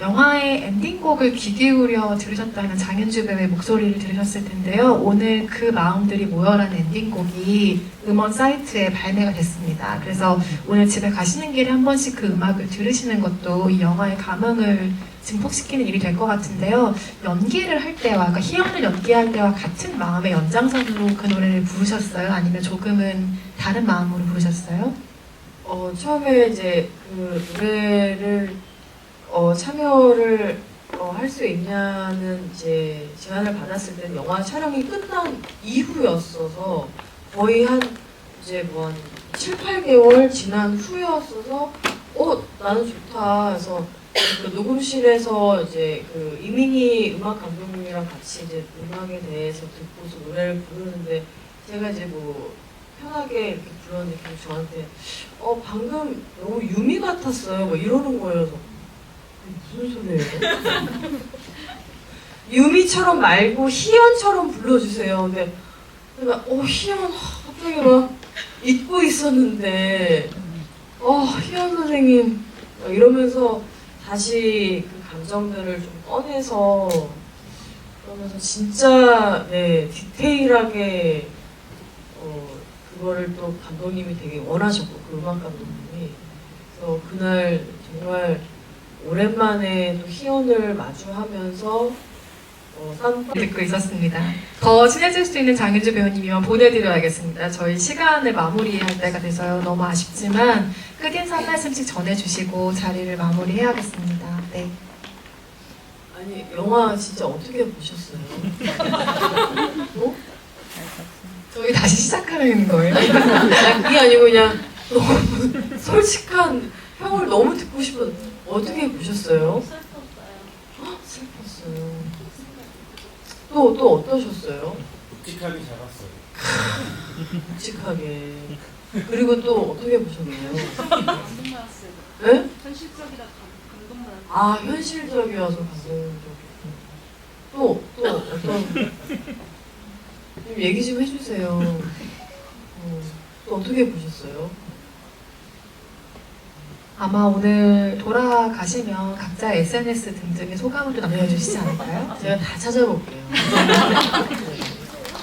영화의 엔딩곡을 귀 기울여 들으셨다면 장윤주 배우의 목소리를 들으셨을 텐데요. 오늘 그 마음들이 모여라는 엔딩곡이 음원 사이트에 발매가 됐습니다. 그래서 오늘 집에 가시는 길에 한 번씩 그 음악을 들으시는 것도 이 영화의 감흥을 증폭시키는 일이 될 것 같은데요. 연기를 할 때와, 그러니까 희연을 연기할 때와 같은 마음의 연장선으로 그 노래를 부르셨어요? 아니면 조금은 다른 마음으로 부르셨어요? 처음에 이제 그 노래를 참여를 할 수 있냐는 이제 제안을 받았을 때는 영화 촬영이 끝난 이후였어서 거의 한 이제 뭐 한 7, 8개월 지난 후였어서 나는 좋다 해서 그 녹음실에서 이제 그 이민희 음악 감독님이랑 같이 이제 음악에 대해서 듣고서 노래를 부르는데 제가 이제 뭐 편하게 이렇게 불렀는데 저한테 방금 너무 유미 같았어요 뭐 이러는 거예요. 무슨 소리예요? 유미처럼 말고 희연처럼 불러주세요. 근데 내가 희연 갑자기 막 잊고 있었는데 희연 선생님 이러면서 다시 그 감정들을 좀 꺼내서 그러면서 진짜 디테일하게 그거를 또 감독님이 되게 원하셨고 그 음악 감독님이 그래서 그날 정말 오랜만에 또 희연을 마주하면서 듣고 있었습니다. 더 친해질 수 있는 장윤주 배우님이면 보내드려야겠습니다. 저희 시간을 마무리할 때가 돼서요. 너무 아쉽지만 끝인사 한 말씀씩 전해주시고 자리를 마무리해야겠습니다. 네. 아니 영화 진짜 어떻게 보셨어요? 저희 다시 시작하는 거예요? 아니, 그게 아니고 그냥 너무 솔직한 평을 너무 듣고 싶어서 어떻게 보셨어요? 슬펐어요. 또 어떠셨어요? 묵직하게 잡았어요. 묵직하게. 그리고 또 어떻게 보셨나요? 감동받았어요. 네? 현실적이라 감동받았어요. 아 현실적이어서 감동적이고. 또 어떤 좀 얘기 좀 해주세요. 또 어떻게 보셨어요? 아마 오늘 돌아가시면 각자 SNS 등등의 소감을 또 남겨주시지 않을까요? 제가 다 찾아볼게요.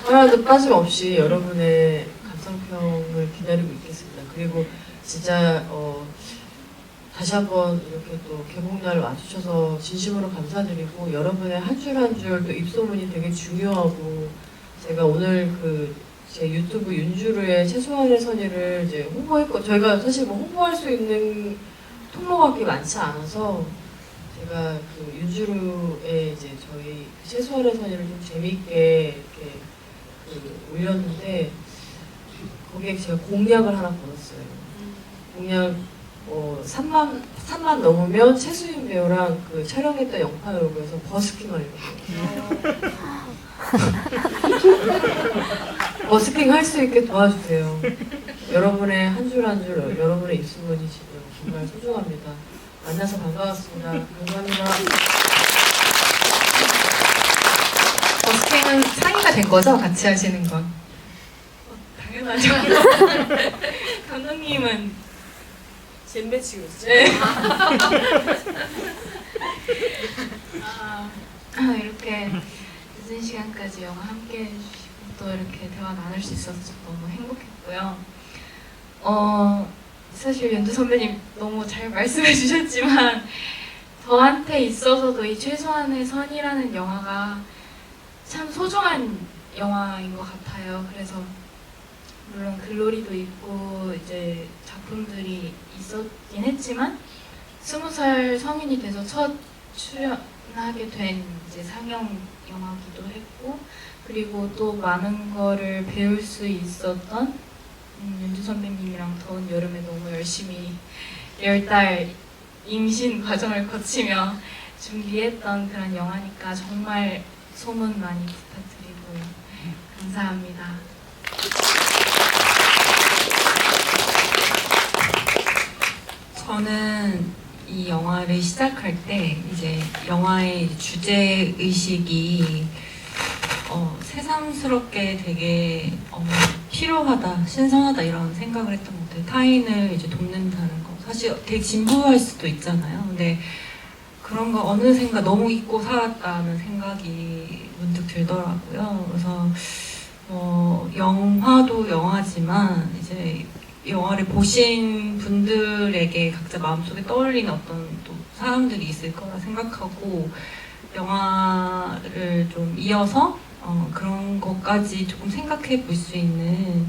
하나도 빠짐없이 여러분의 감상평을 기다리고 있겠습니다. 그리고 진짜 다시 한번 이렇게 또 개봉날 와주셔서 진심으로 감사드리고 여러분의 한 줄 한 줄 또 입소문이 되게 중요하고 제가 오늘 제 유튜브 윤주르의 최소한의 선의를 이제 홍보했고 저희가 사실 뭐 홍보할 수 있는 통로가 그렇게 많지 않아서 제가 윤주르의 이제 저희 최소한의 선의를 좀 재미있게 이렇게 올렸는데 거기에 제가 공약을 하나 걸었어요. 공약 3만 넘으면 최수인 배우랑 촬영했던 영파요구에서 버스킹 하려고. 버스킹 할 수 있게 도와주세요. 여러분의 한 줄 한 줄, 여러분의 입소문이 지금 정말 소중합니다. 만나서 반가웠습니다. 감사합니다. 버스킹은 상의가 된 거죠? 같이 하시는 건? 당연하죠. 감독님은 잼배 치고 있죠? 이렇게 늦은 시간까지 영화 함께 해주시고 또 이렇게 대화 나눌 수 있어서 너무 행복했고요. 사실 연두 선배님 너무 잘 말씀해 주셨지만 저한테 있어서도 이 최소한의 선이라는 영화가 참 소중한 영화인 것 같아요. 그래서 물론 글로리도 있고 이제 작품들이 있었긴 했지만 20살 성인이 돼서 첫 출연하게 된 이제 상영 영화기도 했고 그리고 또 많은 거를 배울 수 있었던 윤주 선배님이랑 더운 여름에 너무 열심히 10달 임신 과정을 거치며 준비했던 그런 영화니까 정말 소문 많이 부탁드리고요. 감사합니다. 저는 이 영화를 시작할 때 이제 영화의 주제 의식이 새삼스럽게 되게 필요하다, 신선하다 이런 생각을 했던 것 같아요. 타인을 이제 돕는다는 거 사실 되게 진부할 수도 있잖아요. 근데 그런 거 어느샌가 너무 잊고 살았다는 생각이 문득 들더라고요. 그래서 영화도 영화지만 이제 영화를 보신 분들에게 각자 마음속에 떠올리는 어떤 또 사람들이 있을 거라 생각하고 영화를 좀 이어서 그런 것까지 조금 생각해 볼 수 있는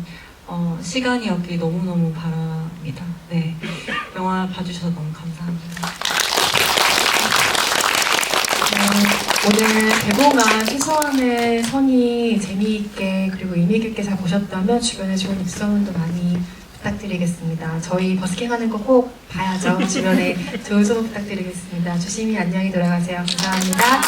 시간이었길 너무너무 바랍니다. 네, 영화 봐주셔서 너무 감사합니다. 오늘 개봉한 최소한의 선이 재미있게 그리고 의미깊게 잘 보셨다면 주변에 좋은 입소문도 많이 부탁드리겠습니다. 저희 버스킹하는 거 꼭 봐야죠. 주변에 좋은 소문 부탁드리겠습니다. 조심히 안녕히 돌아가세요. 감사합니다.